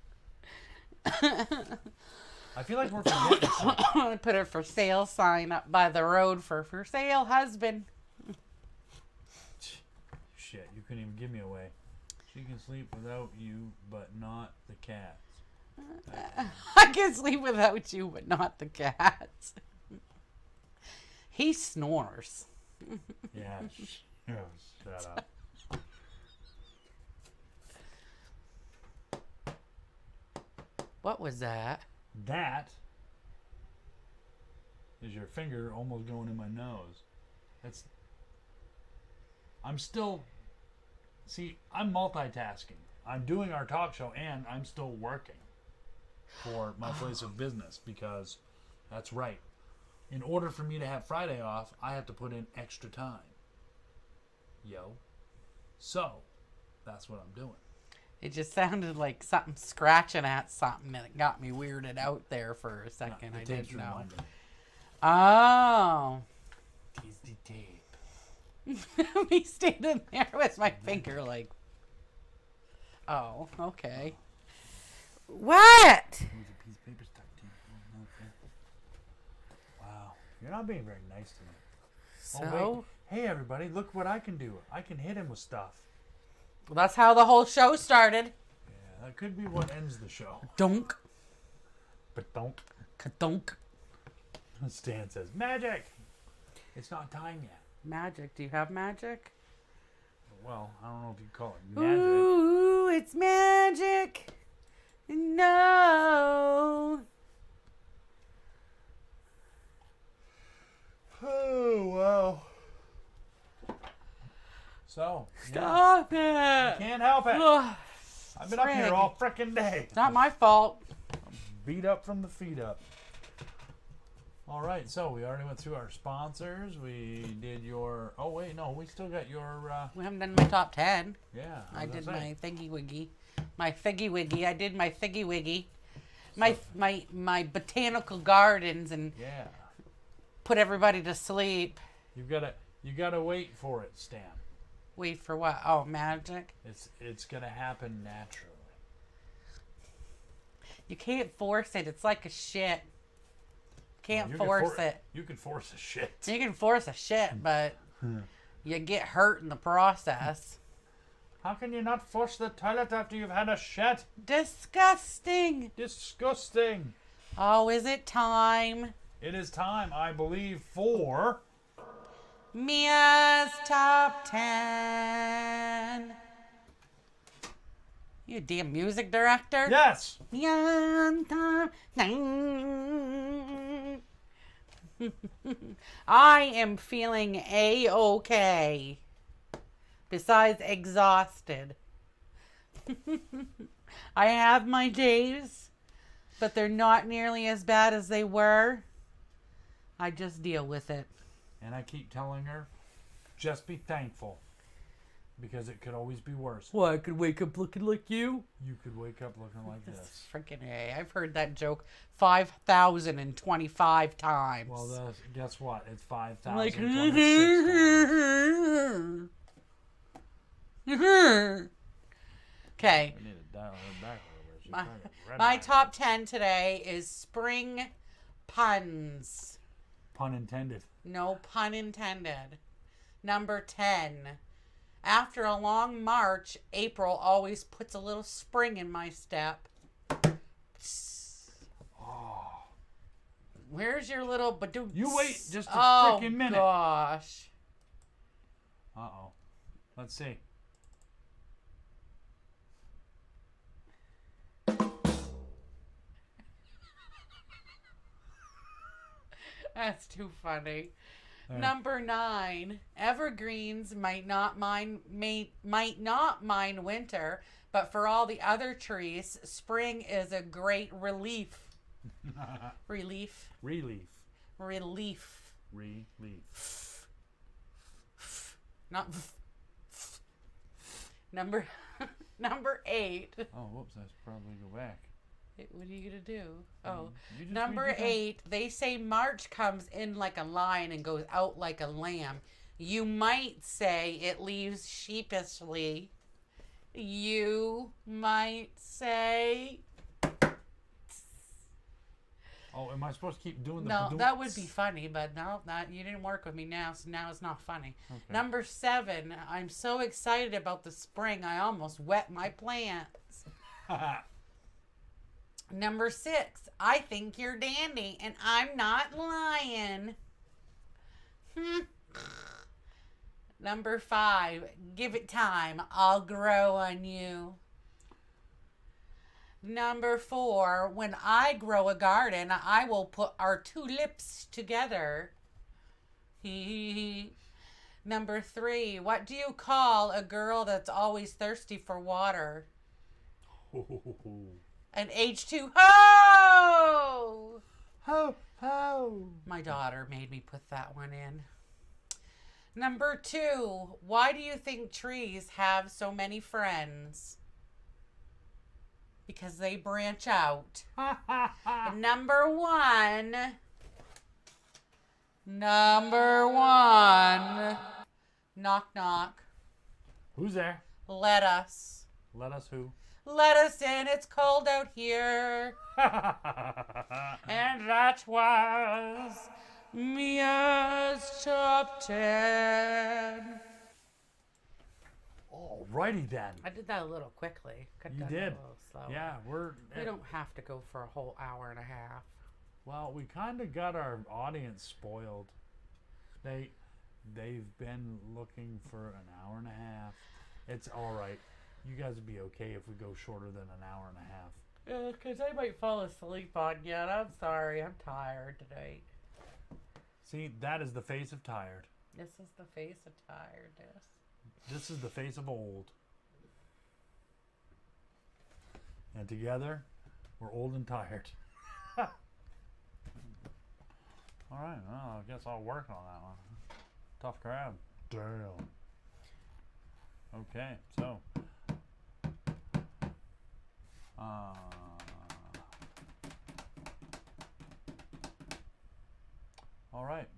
I feel like we're forgetting something. I'm gonna put a for sale sign up by the road for sale husband. Shit, you couldn't even give me away. She can sleep without you, but not the cats. I can sleep without you, but not the cats. He snores. Yeah. Shut up. What was that? That is your finger almost going in my nose. I'm multitasking. I'm doing our talk show and I'm still working for my place of business because that's right. In order for me to have Friday off, I have to put in extra time. Yo. So, that's what I'm doing. It just sounded like something scratching at something, and it got me weirded out there for a second. I didn't know. Oh. Tease the tape. Me standing there with my finger like, oh, okay. What? There's a piece of paper stuck to you. Okay. Wow. You're not being very nice to me. So? Oh, wait. Hey, everybody, look what I can do. I can hit him with stuff. Well, that's how the whole show started. Yeah, that could be what ends the show. Dunk. But don't. Ka-dunk. Stan says, magic! It's not time yet. Magic. Do you have magic? Well, I don't know if you call it magic. Ooh, it's magic. No. Oh, wow. So, Stop it. I can't help it. Ugh, I've been up here all frickin' day. it's not my fault. Beat up from the feet up. All right, so we already went through our sponsors. We did your... Oh, wait, no, we still got your... We haven't done my top 10. Yeah. I did my thingy wiggy. My figgy wiggy. I did my figgy wiggy. My botanical gardens and Yeah. put everybody to sleep. You gotta wait for it, Stan. Wait for what? Oh, magic. It's gonna happen naturally. You can't force it. It's like a shit. Can't You force it. You can force a shit. You can force a shit, but you get hurt in the process. How can you not flush the toilet after you've had a shit? Disgusting. Disgusting. Oh, is it time? It is time, I believe, for... Mia's Top 10. You damn music director. Yes! Mia's Top 10. I am feeling A-okay. Besides exhausted. I have my days, but they're not nearly as bad as they were. I just deal with it. And I keep telling her, just be thankful. Because it could always be worse. Well, I could wake up looking like you. You could wake up looking like this. Freaking A. I've heard that joke 5,025 times. Well, guess what? It's like, 5,026 okay. We need to dial her back a little bit. My top 10 today is spring puns. Pun intended. No pun intended. Number 10. After a long march, April always puts a little spring in my step. Oh. Where's your little badoo? You wait just a freaking minute. Oh, gosh. Uh-oh. Let's see. That's too funny. Number 9. Evergreens might not mind winter, but for all the other trees, spring is a great relief. Relief. Relief. Relief. Relief. Not number 8. Oh, whoops! I should probably go back. What are you gonna do? Oh, You just number read your 8. They say March comes in like a lion and goes out like a lamb. You might say it leaves sheepishly. You might say. Oh, am I supposed to keep doing the? No, that would be funny, but no, you didn't work with me now, so now it's not funny. Okay. Number 7. I'm so excited about the spring, I almost wet my plants. Number 6. I think you're dandy, and I'm not lying. Number 5. Give it time. I'll grow on you. Number 4. When I grow a garden, I will put our 2 lips together. Number 3. What do you call a girl that's always thirsty for water? An H2O. Ho ho. My daughter made me put that one in. Number 2. Why do you think trees have so many friends? Because they branch out. Number 1. Knock, knock. Who's there? Let us. Let us who? Let us in. It's cold out here. And that was Mia's Top 10. Alrighty then. I did that a little quickly. You did. A little slower. Yeah, We don't have to go for a whole hour and a half. Well, we kind of got our audience spoiled. They've been looking for an hour and a half. It's all right. You guys would be okay if we go shorter than an hour and a half. Yeah, because I might fall asleep on you. And I'm sorry. I'm tired tonight. See, that is the face of tired. This is the face of tiredness. This is the face of old. And together, we're old and tired. All right, well, I guess I'll work on that one. Tough crowd. Damn. Okay, so. All right.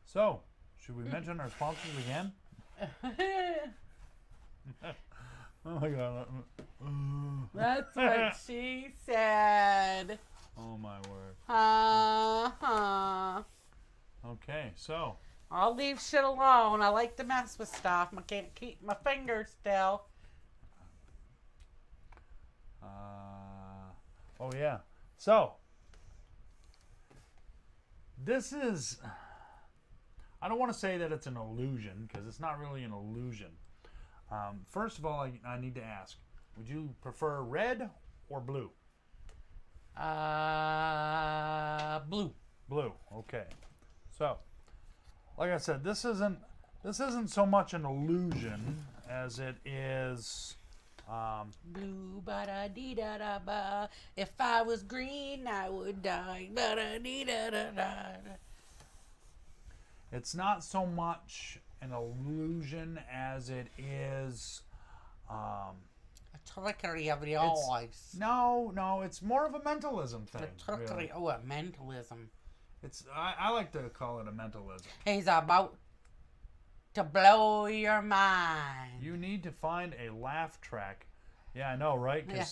So, should we mention our sponsors again? Oh my god. That's what she said. Oh my word. Okay, so. I'll leave shit alone. I like to mess with stuff. I can't keep my fingers still. Oh yeah. So. This is. I don't want to say that it's an illusion, because it's not really an illusion. First of all, I need to ask, would you prefer red or blue? Blue. Blue. Okay. So, like I said, this isn't so much an illusion as it is. Blue, ba-da-dee-da-da-ba. If I was green, I would die. Ba-da-dee-da-da-da. It's not so much an illusion as it is. A trickery of the eyes. No, it's more of a mentalism thing. A trickery. Really. Oh, a mentalism. I like to call it a mentalism. He's about to blow your mind. You need to find a laugh track. Yeah, I know, right? Yeah.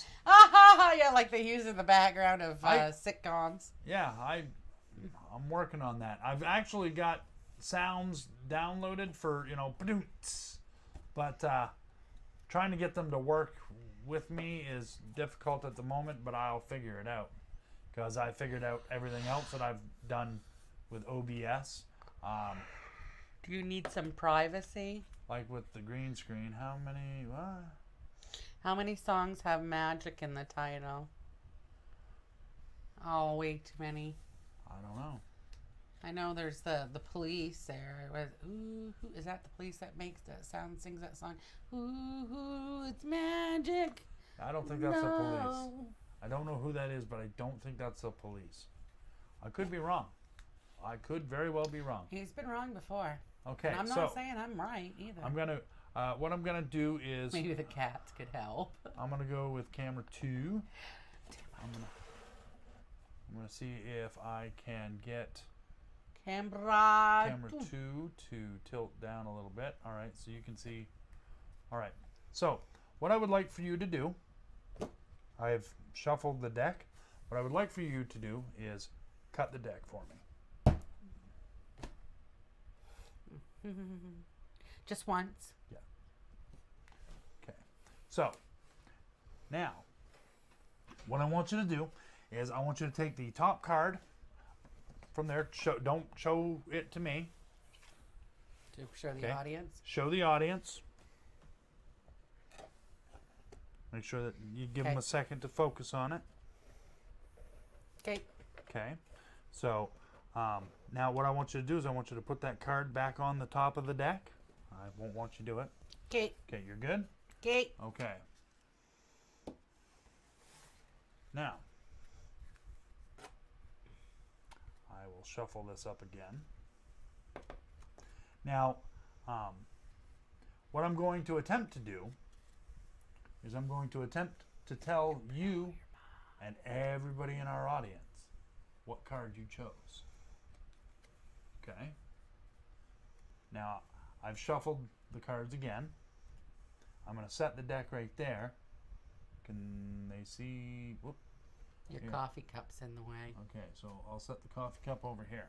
Yeah, like they use in the background of sitcoms. Yeah, I'm working on that. I've actually got sounds downloaded for, but trying to get them to work with me is difficult at the moment, but I'll figure it out, because I figured out everything else that I've done with OBS. Do you need some privacy? Like with the green screen, how many songs have magic in the title? Oh, way too many. I don't know. I know there's the police there. Ooh, is that the police that makes that sound, sings that song? Ooh, it's magic. I don't think that's the police. I don't know who that is, but I don't think that's the police. I could be wrong. I could very well be wrong. He's been wrong before. Okay, And I'm not saying I'm right either. I'm gonna. What I'm gonna do is Maybe the cats could help. I'm gonna go with camera 2. I'm gonna see if I can get Camera 2 to tilt down a little bit. All right, so you can see. All right. So what I would like for you to do, I've shuffled the deck. What I would like for you to do is cut the deck for me. Just once. Yeah. Okay. So now, what I want you to do is I want you to take the top card from there. Don't show it to me. To show the audience. Show the audience. Make sure that you give them a second to focus on it. Okay. Okay. So now what I want you to do is I want you to put that card back on the top of the deck. I won't want you to do it. Okay. Okay, you're good? Okay. Okay. Now, I will shuffle this up again. Now, what I'm going to attempt to do is I'm going to attempt to tell you and everybody in our audience what card you chose. Okay? Now, I've shuffled the cards again. I'm going to set the deck right there. Can they see? Whoop. Your coffee cup's in the way. Okay, so I'll set the coffee cup over here.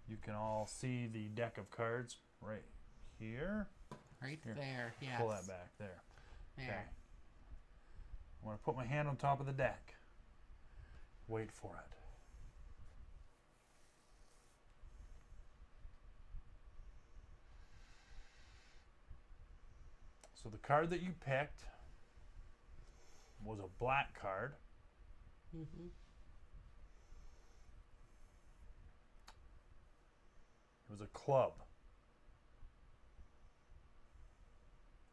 You can all see the deck of cards right here. Right there, yes. Pull that back there. There. Okay. I'm going to put my hand on top of the deck. Wait for it. So the card that you picked was a black card. Mm-hmm. It was a club.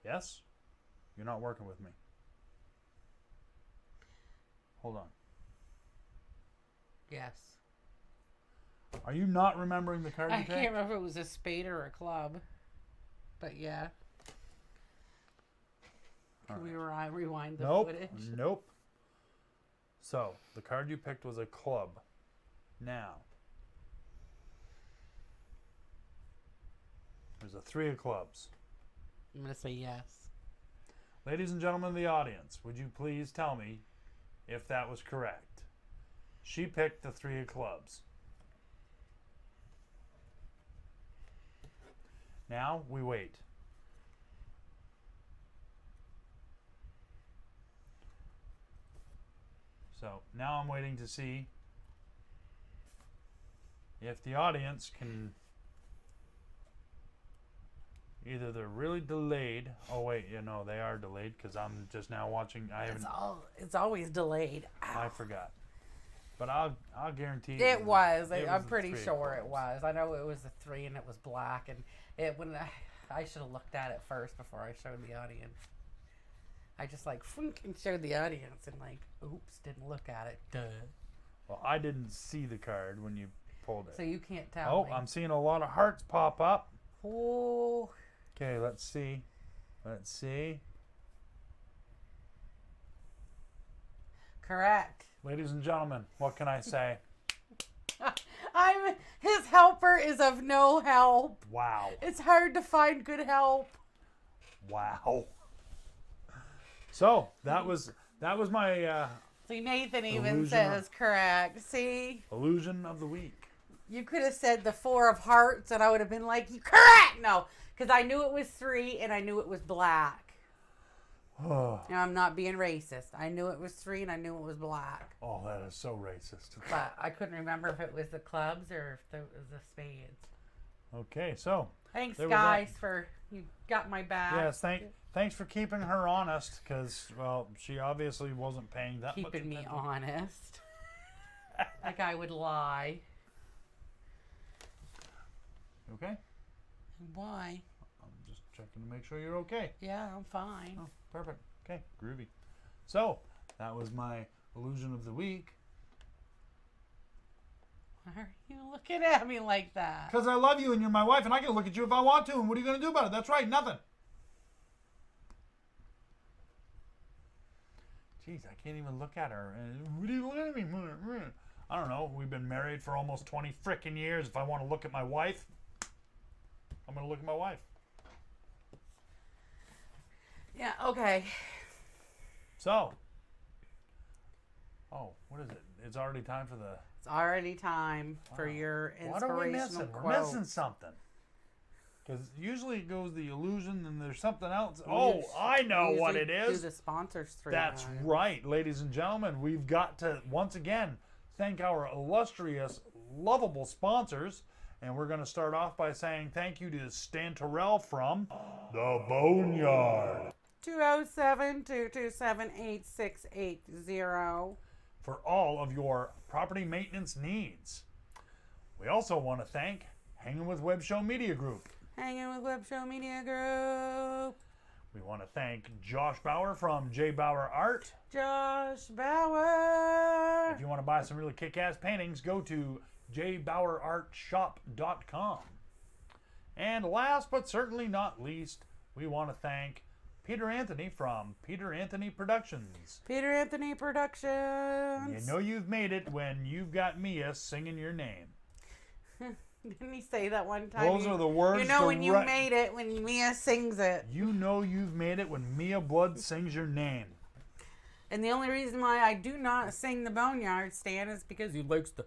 Yes? You're not working with me. Hold on. Yes. Are you not remembering the card you I picked? can't remember if it was a spade or a club. But yeah. Can we rewind the footage? Nope. So, the card you picked was a club. Now, there's a 3 of clubs. I'm going to say yes. Ladies and gentlemen of the audience, would you please tell me if that was correct? She picked the 3 of clubs. Now, we wait. So now I'm waiting to see if the audience can, either they're really delayed. Oh wait, they are delayed because I'm just now watching. It's always delayed. Ow. I forgot, but I'll guarantee it was. I'm the pretty 3 of sure it clubs. was. I know it was a 3 and it was black, and I should have looked at it first before I showed the audience. I just and showed the audience and oops, didn't look at it. Duh. Well, I didn't see the card when you pulled it. So you can't tell me. I'm seeing a lot of hearts pop up. Oh. Okay, let's see. Correct. Ladies and gentlemen, what can I say? His helper is of no help. Wow. It's hard to find good help. Wow. So that was my See, Nathan even Illusion says correct. See? illusion of the week. You could have said the 4 of hearts and I would have been like, you correct! No, because I knew it was 3 and I knew it was black. Oh, Now, I'm not being racist. I knew it was 3 and I knew it was black. that is so racist. But I couldn't remember if it was the clubs or if it was the spades. Okay, so Thanks, there was guys, for you got my back. yes, thanks for keeping her honest, because she obviously wasn't paying that much Keeping me attention. honest. Like I would lie. Okay, Why? I'm just checking to make sure you're okay. Yeah, I'm fine. Oh, perfect. Okay, groovy. So that was my illusion of the week. Why are you looking at me like that? Because I love you and you're my wife, and I can look at you if I want to, and what are you going to do about it? That's right, nothing. Jeez, I can't even look at her. What are you looking at me? I don't know. We've been married for almost 20 frickin' years. If I want to look at my wife, I'm going to look at my wife. Yeah, okay. So, what is it? It's already time for the... It's already time for your inspirational What are we missing? quote. We're missing something. Because usually it goes the illusion and there's something else. I know what it is. Do the sponsors through. That's right, ladies and gentlemen. We've got to, once again, thank our illustrious, lovable sponsors. And we're going to start off by saying thank you to Stan Terrell from The Boneyard. 207-227-8680. For all of your property maintenance needs. We also want to thank Hangin with Web Show Media Group. Hangin with Web Show Media Group. We want to thank Josh Bauer from J. Bauer Art. Josh Bauer. If you want to buy some really kick-ass paintings, go to jbauerartshop.com. And last but certainly not least, we want to thank Peter Anthony from Peter Anthony Productions. Peter Anthony Productions. You know you've made it when you've got Mia singing your name. Didn't he say that one time? Those are the words. You know when you made it when Mia sings it. You know you've made it when Mia Blood sings your name. And the only reason why I do not sing the Boneyard, Stan, is because he likes the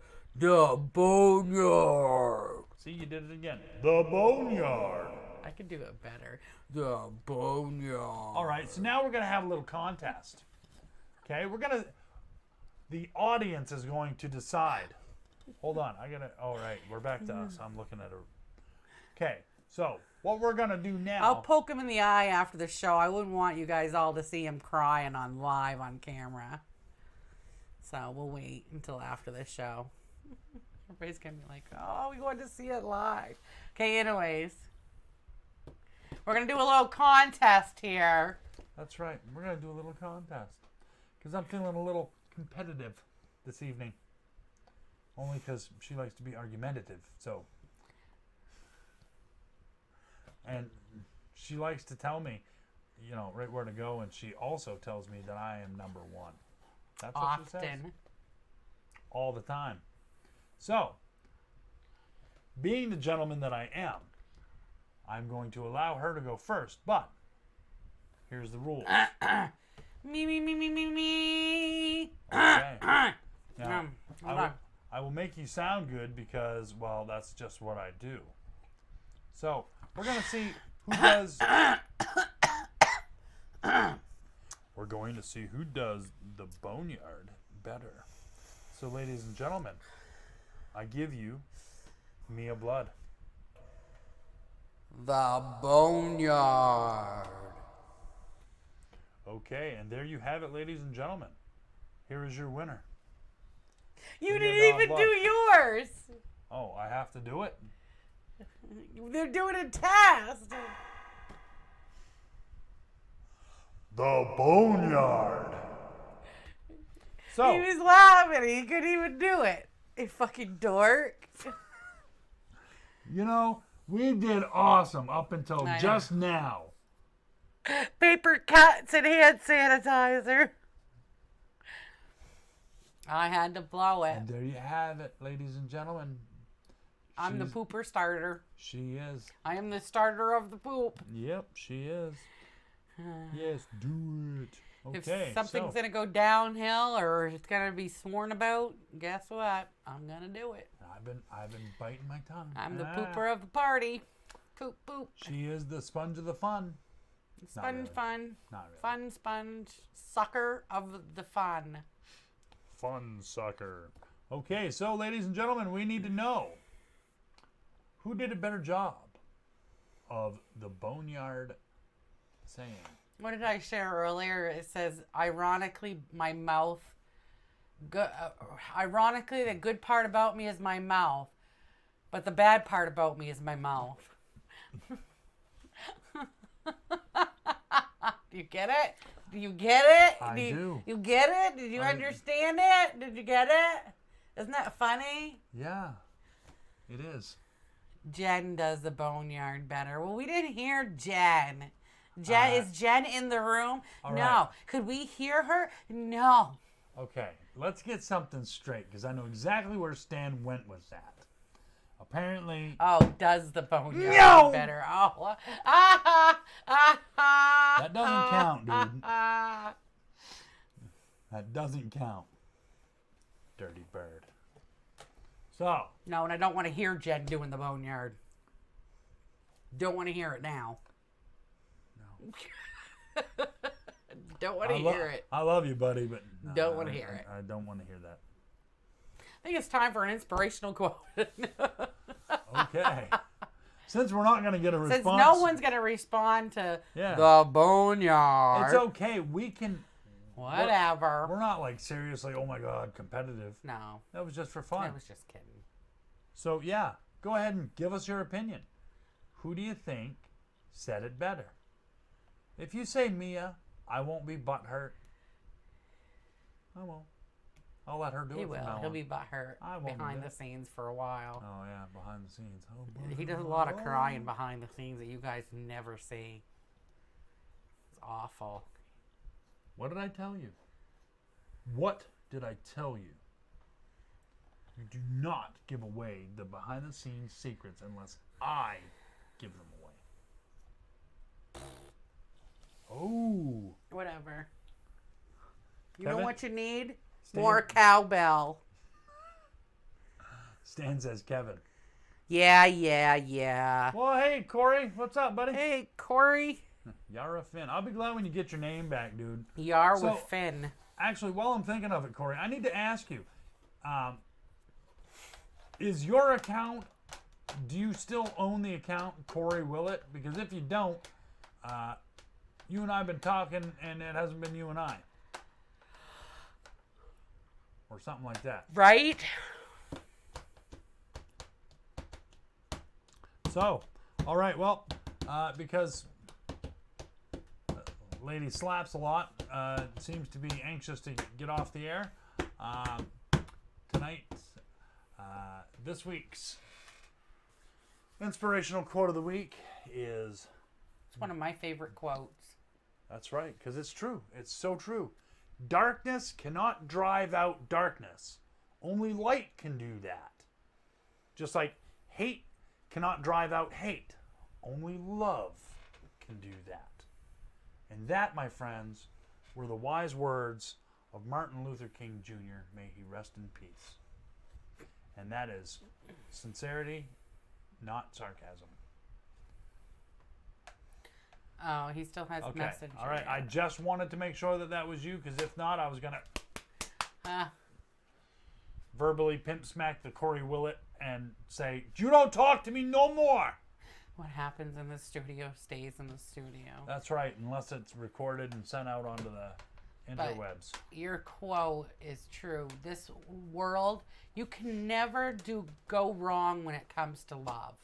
Boneyard. See, you did it again. The Boneyard. I could do it better. The Boneyard. All right, so now we're going to have a little contest. Okay, the audience is going to decide. Hold on, all right, we're back to us. I'm looking at her. Okay, so what we're going to do now. I'll poke him in the eye after the show. I wouldn't want you guys all to see him crying live on camera. So we'll wait until after the show. Everybody's going to be like, oh, we want to see it live. Okay, anyways. We're going to do a little contest here. That's right. We're going to do a little contest. Because I'm feeling a little competitive this evening. Only because she likes to be argumentative. So. And she likes to tell me, right where to go. And she also tells me that I am number one. That's what she says. All the time. So, being the gentleman that I am, I'm going to allow her to go first, but here's the rule. Me. Okay. Now, I will make you sound good because, well, that's just what I do. So, we're going to see who does... We're going to see who does the Boneyard better. So, ladies and gentlemen, I give you Mia Blood. The Boneyard. Okay, and there you have it, ladies and gentlemen. Here is your winner. You didn't even do yours. Oh, I have to do it? They're doing a test. The Boneyard. So, he was laughing. He couldn't even do it. You fucking dork. We did awesome up until just now. Paper cuts and hand sanitizer. I had to blow it. And there you have it, ladies and gentlemen. I'm the pooper starter. She is. I am the starter of the poop. Yep, she is. Yes, do it. Okay, if something's going to go downhill or it's going to be sworn about, guess what? I'm going to do it. I've been biting my tongue. I'm the pooper of the party. Poop, poop. She is the sponge of the fun. Sponge fun. Not really. Fun sponge. Sucker of the fun. Fun sucker. Okay, so ladies and gentlemen, we need to know who did a better job of the Boneyard saying. What did I share earlier? It says, ironically, my mouth. Ironically, the good part about me is my mouth, but the bad part about me is my mouth. Do you get it? Do you get it? I do. You get it? Did you understand it? Did you get it? Isn't that funny? Yeah, it is. Jen does the boneyard better. Well, we didn't hear Jen. Is Jen in the room? No. Right. Could we hear her? No. Okay, let's get something straight because I know exactly where Stan went with that. Apparently. Oh, does the boneyard better? Oh. That doesn't count, dude. That doesn't count. Dirty bird. So. No, and I don't want to hear Jen doing the boneyard. Don't want to hear it now. No. Don't want to hear it. I love you, buddy, but no, don't want to hear it. I don't want to hear that. I think it's time for an inspirational quote. Okay. Since we're not going to get a response. Since no one's going to respond to the boneyard. It's okay. We can. Whatever. We're not like seriously, oh my God, competitive. No. That was just for fun. I was just kidding. So, yeah, go ahead and give us your opinion. Who do you think said it better? If you say Mia, I won't be butthurt. I won't. I'll let her do it. He will. He'll be butthurt behind the scenes for a while. Oh, yeah, behind the scenes. Oh, boy. He does a lot of crying behind the scenes that you guys never see. It's awful. What did I tell you? What did I tell you? You do not give away the behind-the-scenes secrets unless I give them away. Oh. Whatever. You Kevin? know what you need? Stan? More cowbell. Stan says Kevin. Yeah. Well, hey, Corey. What's up, buddy? Hey, Corey. Yara Finn. I'll be glad when you get your name back, dude. With Finn. Actually, while I'm thinking of it, Corey, I need to ask you. Is your account, do you still own the account, Corey Willett? Because if you don't, you and I have been talking, and it hasn't been you and I. Or something like that. Right? So, all right, well, because Lady Slaps a lot, seems to be anxious to get off the air. Tonight, this week's inspirational quote of the week is... It's one of my favorite quotes. That's right, because it's true. It's so true. Darkness cannot drive out darkness. Only light can do that. Just like hate cannot drive out hate. Only love can do that. And that, my friends, were the wise words of Martin Luther King Jr. May he rest in peace. And that is sincerity, not sarcasm. Oh, he still has message. All right. I just wanted to make sure that was you, because if not, I was going to verbally pimp smack the Corey Willett and say, you don't talk to me no more. What happens in the studio stays in the studio. That's right, unless it's recorded and sent out onto the interwebs. But your quote is true. This world, you can never go wrong when it comes to love.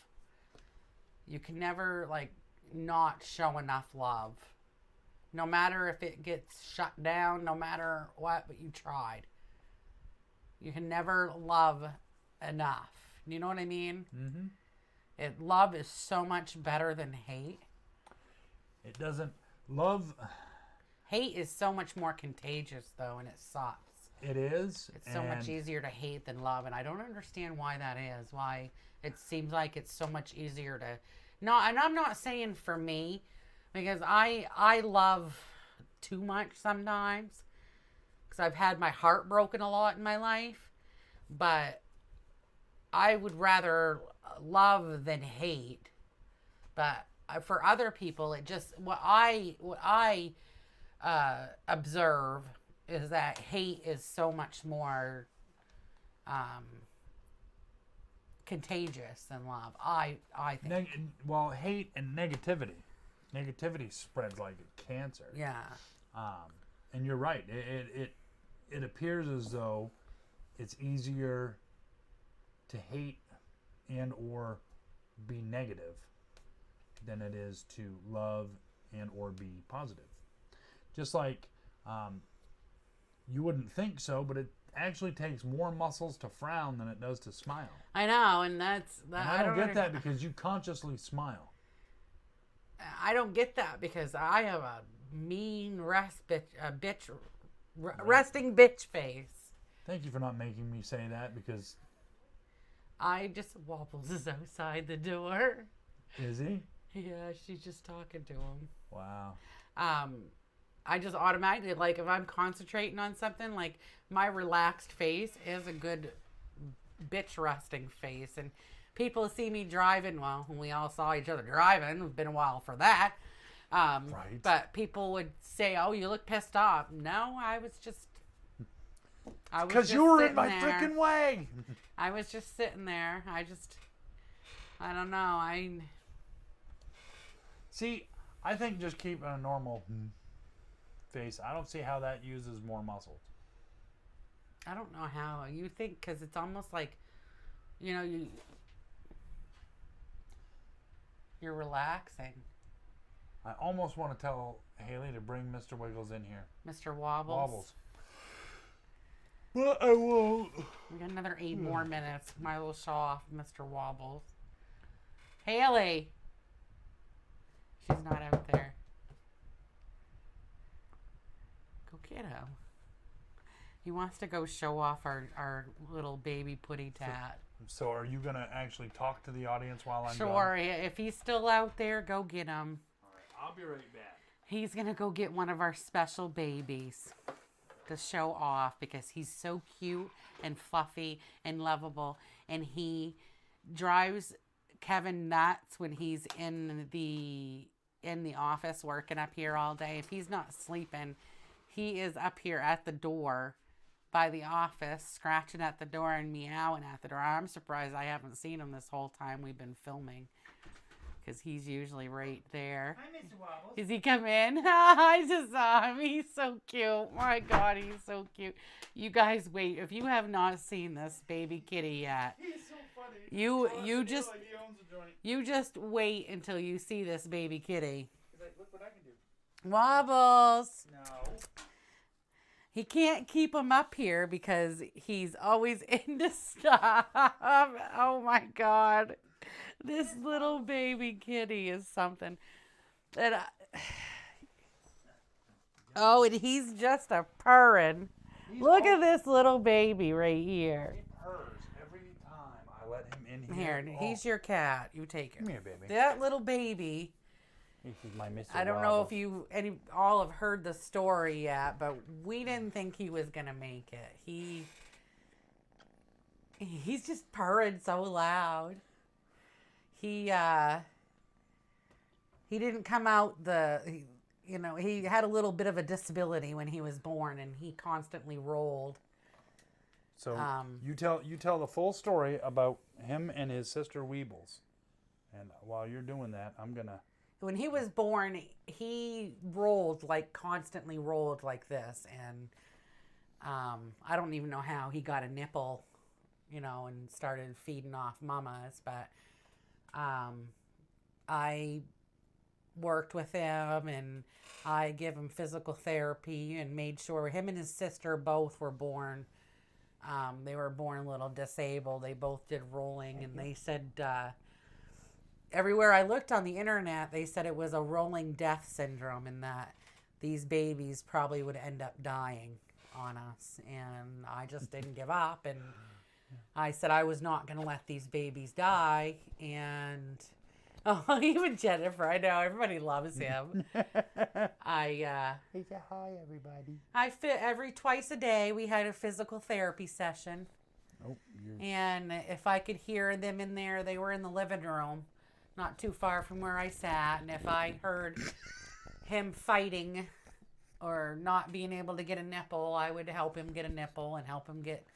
You can never, not show enough love. No matter if it gets shut down, no matter what, but you tried. You can never love enough. You know what I mean? Mm-hmm. Love is so much better than hate. It doesn't... Love... Hate is so much more contagious, though, and it sucks. It is. It's so much easier to hate than love, and I don't understand why that is. Why it seems like it's so much easier to... No, and I'm not saying for me, because I love too much sometimes, because I've had my heart broken a lot in my life, but I would rather love than hate. But for other people, it just what I observe is that hate is so much more contagious than love. I think. Hate and negativity. Negativity spreads like cancer. Yeah. And you're right. It appears as though it's easier to hate and or be negative than it is to love and or be positive. Just like you wouldn't think so, but it actually takes more muscles to frown than it does to smile. I know, and that's... And I don't get that because you consciously smile. I don't get that because I have a mean resting bitch face. Thank you for not making me say that because... Wobbles is outside the door. Is he? Yeah, she's just talking to him. Wow. I just automatically, like, if I'm concentrating on something, like, my relaxed face is a good bitch resting face. And people see me driving, well, when we all saw each other driving, it's been a while for that. Right. But people would say, oh, you look pissed off. No, I was just... Because you were in my freaking way. I was just sitting there. I don't know. See, I think just keeping a normal face, I don't see how that uses more muscles. I don't know how. You think, because it's almost like, you're relaxing. I almost want to tell Haley to bring Mr. Wiggles in here. Mr. Wobbles. But I won't. We got another 8 more minutes. Might as well show off Mr. Wobbles. Haley. She's not out there. Go get him. He wants to go show off our little baby putty tat. So are you going to actually talk to the audience while I'm gone? Sure. If he's still out there, go get him. All right, I'll be right back. He's going to go get one of our special babies to show off because he's so cute and fluffy and lovable. And he drives Kevin nuts when he's in the office working up here all day. If he's not sleeping, he is up here at the door by the office, scratching at the door and meowing at the door. I'm surprised I haven't seen him this whole time we've been filming because he's usually right there. Hi, Mr. Wobbles. Does he come in? I just saw him. He's so cute. My God, he's so cute. You guys wait. If you have not seen this baby kitty yet, He's so funny. you just wait until you see this baby kitty. He's like, look what I can do. Wobbles. No. He can't keep him up here because he's always into stuff. Oh my God. This little baby kitty is something. And and he's just a purring. Look at this little baby right here. He purrs every time I let him in Here, here. he's your cat. You take him. Come here, baby. That little baby. This is my Mr. I don't know Wobbles. if you all have heard the story yet, but we didn't think he was gonna make it. He's just purring so loud. He didn't come out he had a little bit of a disability when he was born, and he constantly rolled. So you tell the full story about him and his sister Weebles, and while you're doing that, I'm gonna. When he was born, he constantly rolled like this, and I don't even know how he got a nipple, and started feeding off mamas, but I worked with him, and I give him physical therapy and made sure him and his sister both were born. They were born a little disabled. They both did rolling, and they said everywhere I looked on the internet, they said it was a rolling death syndrome and that these babies probably would end up dying on us. And I just didn't give up. And I said I was not going to let these babies die. And even Jennifer, I know everybody loves him. He said, hi, everybody. I fit twice a day. We had a physical therapy session. Oh, And if I could hear them in there, they were in the living room, not too far from where I sat. And if I heard him fighting or not being able to get a nipple, I would help him get a nipple and help him get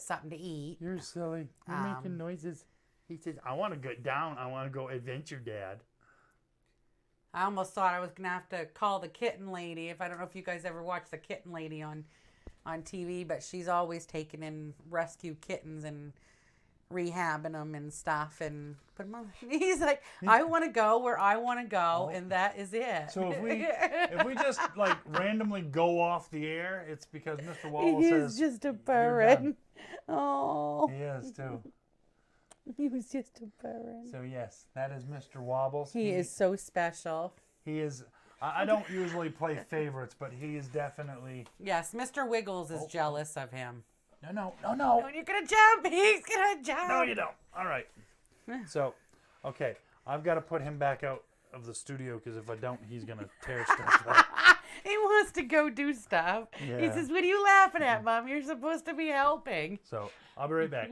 something to eat. You're silly. You're making noises. He says, I want to go down. I want to go adventure, Dad. I almost thought I was going to have to call the kitten lady. I don't know if you guys ever watch the kitten lady on TV, but she's always taking in rescue kittens and rehabbing them and stuff and put them on. He's like, I want to go where I want to go, and that is it. So if we just like randomly go off the air, it's because Mr. Wobble says He's just a "You're purring. done." Oh, He is too. he was just a purring. So yes, that is Mr. Wobbles. He is so special. He is. I don't usually play favorites, but he is definitely. Yes, Mr. Wiggles is jealous of him. No. When you're gonna jump, he's gonna jump. No, you don't. All right. So, okay, I've got to put him back out of the studio because if I don't, he's gonna tear stuff up. He wants to go do stuff. He Yeah. says, "What are you laughing at, Mom? You're supposed to be helping." So I'll be right back.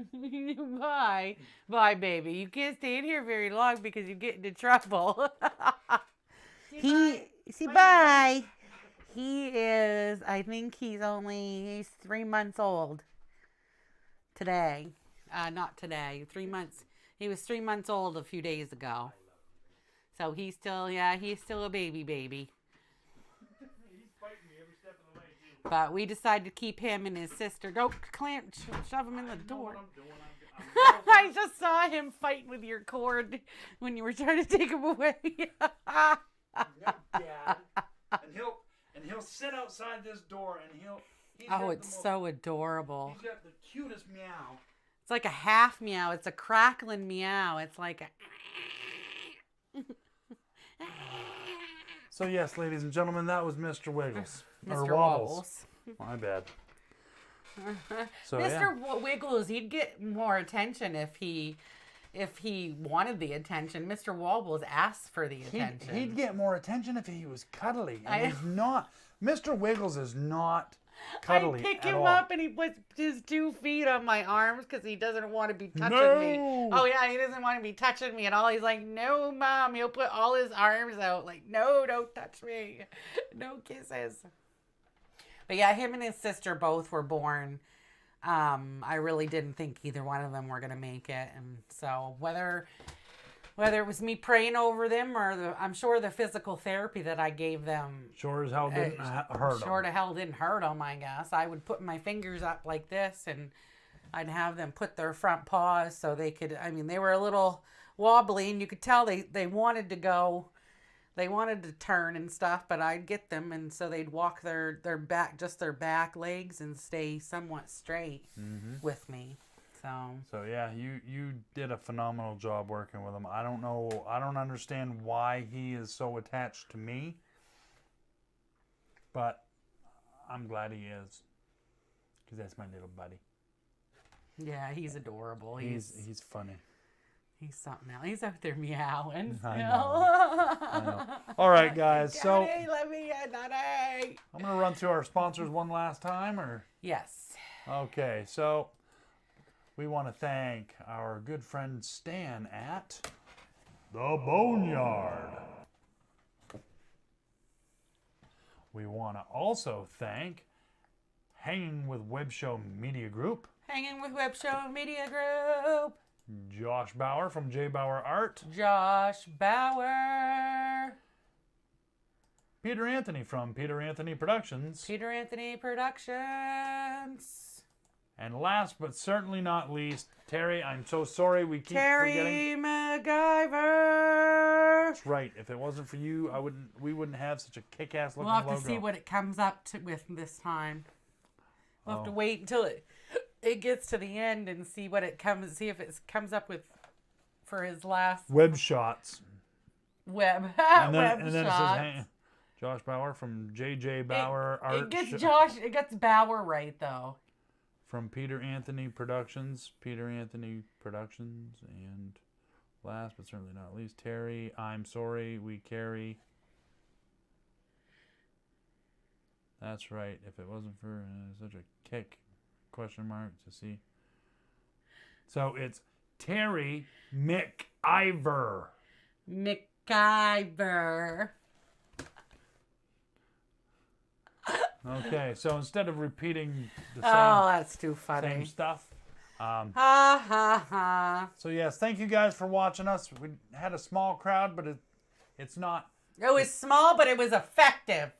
Bye, baby. You can't stay in here very long because you get into trouble. Bye. He is. I think he's 3 months old. Today. Not today. 3 months. He was 3 months old a few days ago. So he's still a baby. He's fighting me every step of the way, too. But we decided to keep him and his sister. Don't shove him in the door. I'm doing. I just saw him fight with your cord when you were trying to take him away. No, Dad. And he'll sit outside this door and he's got the It's most- so adorable. He's got the cutest meow. It's like a half meow. It's a crackling meow. It's like a... So yes, ladies and gentlemen, that was Mr. Wiggles. Or Mr. Wobbles. Wobbles. My bad. So Mr. Wiggles, he'd get more attention if he wanted the attention. Mr. Wobbles asked for the attention. He'd get more attention if he was cuddly. I- And he's not. Mr. Wiggles is not cuddly I pick at him all. up and he puts his 2 feet on my arms because he doesn't want to be touching me. No! Oh yeah, he doesn't want to be touching me at all. He's like, "No, Mom." He'll put all his arms out like, "No, don't touch me. No kisses." But yeah, him and his sister both were born. I really didn't think either one of them were gonna make it, and so whether it was me praying over them or I'm sure the physical therapy that I gave them Sure as hell didn't hurt him. Sure to hell didn't hurt them, I guess. I would put my fingers up like this and I'd have them put their front paws so they could, they were a little wobbly and you could tell they wanted to go, they wanted to turn and stuff, but I'd get them and so they'd walk their back, just their back legs and stay somewhat straight with me. So yeah, you did a phenomenal job working with him. I don't understand why he is so attached to me, but I'm glad he is, because that's my little buddy. Yeah, he's adorable. He's funny. He's something else. He's out there meowing. I know. All right, guys. So Daddy, let me in, Daddy. I'm gonna run through our sponsors one last time, or Yes. okay. So we want to thank our good friend Stan at the Boneyard. We want to also thank Hanging with Web Show Media Group, Hanging with Web Show Media Group. Josh Bauer from J. Bauer Art, Josh Bauer. Peter Anthony from Peter Anthony Productions, Peter Anthony Productions. and last but certainly not least, Terry. I'm so sorry we keep Terry forgetting. MacGyver. That's right. If it wasn't for you, we wouldn't have such a kick-ass looking We'll have logo. to see what it comes up to with this time. We'll have to wait until it gets to the end and see what it comes. See if it comes up with for his last Web shots. web And web then it says shots. hey, Josh Bauer from J.J. Bauer Art. It gets Bauer right though. From Peter Anthony Productions. Peter Anthony Productions. And last but certainly not least, Terry. I'm sorry we carry. That's right. If it wasn't for such a kick, question mark to see. So it's Terry MacIver. MacGyver. Okay, so instead of repeating the Oh, that's too same funny. stuff. Ha ha ha. So yes, thank you guys for watching us. We had a small crowd, but it's not. It was small, but it was effective.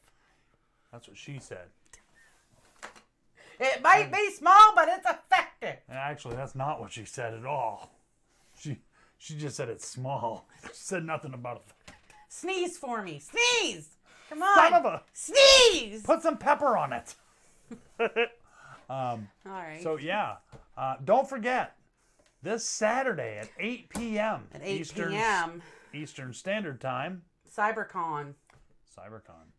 That's what she said. It might be small, but it's effective. galactic. Actually, that's not what she said at all. She just said it's small. She said nothing about it. Sneeze for me. Sneeze! Come on. Son of a... Sneeze! Put some pepper on it. All right. So, yeah. Don't forget, this Saturday at 8 p.m. At 8 p.m. Eastern Standard Time. CyberCon.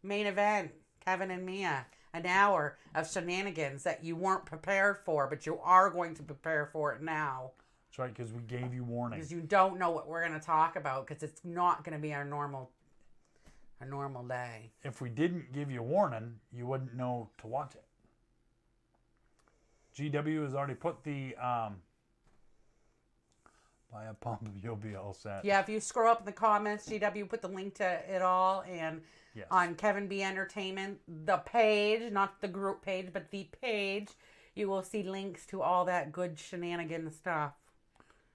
Main event. Kevin and Mia. An hour of shenanigans that you weren't prepared for, but you are going to prepare for it now. That's right, because we gave you warning. Because you don't know what we're going to talk about, because it's not going to be our normal day. If we didn't give you warning, you wouldn't know to watch it. GW has already put the buy a pump, you'll be all set. Yeah, if you scroll up in the comments, GW put the link to it all, and yes. On Kevin B Entertainment, the page, not the group page, but the page, you will see links to all that good shenanigan stuff.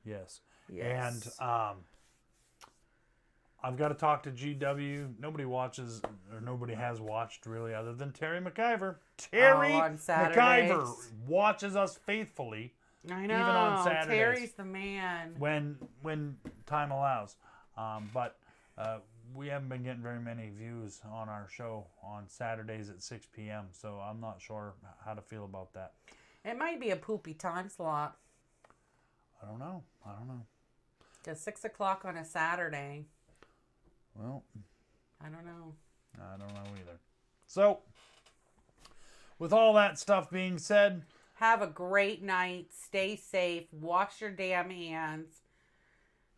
Yes. Yes. And I've got to talk to GW. Nobody watches, or nobody has watched really, other than Terry McIver. Terry on Saturdays. McIver watches us faithfully. I know. Even on Saturdays. Terry's the man. When time allows. But we haven't been getting very many views on our show on Saturdays at 6 p.m. So I'm not sure how to feel about that. It might be a poopy time slot. I don't know. Because 6 o'clock on a Saturday. Well, I don't know either. So, with all that stuff being said, have a great night. Stay safe. Wash your damn hands.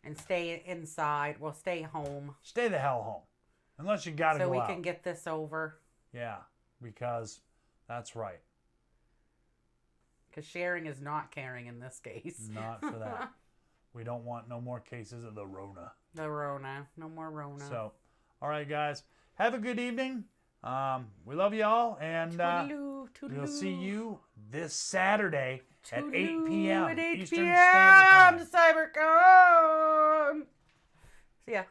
And stay inside. Well, stay home. Stay the hell home. Unless you got to go out. So we can get this over. Yeah, because that's right. Because sharing is not caring in this case. Not for that. We don't want no more cases of the Rona. The Rona. No more Rona. So, all right, guys. Have a good evening. We love you all. And toodaloo, toodaloo. We'll see you this Saturday at 8 p.m. At 8 Eastern p.m. Standard Time. CyberCon. See ya.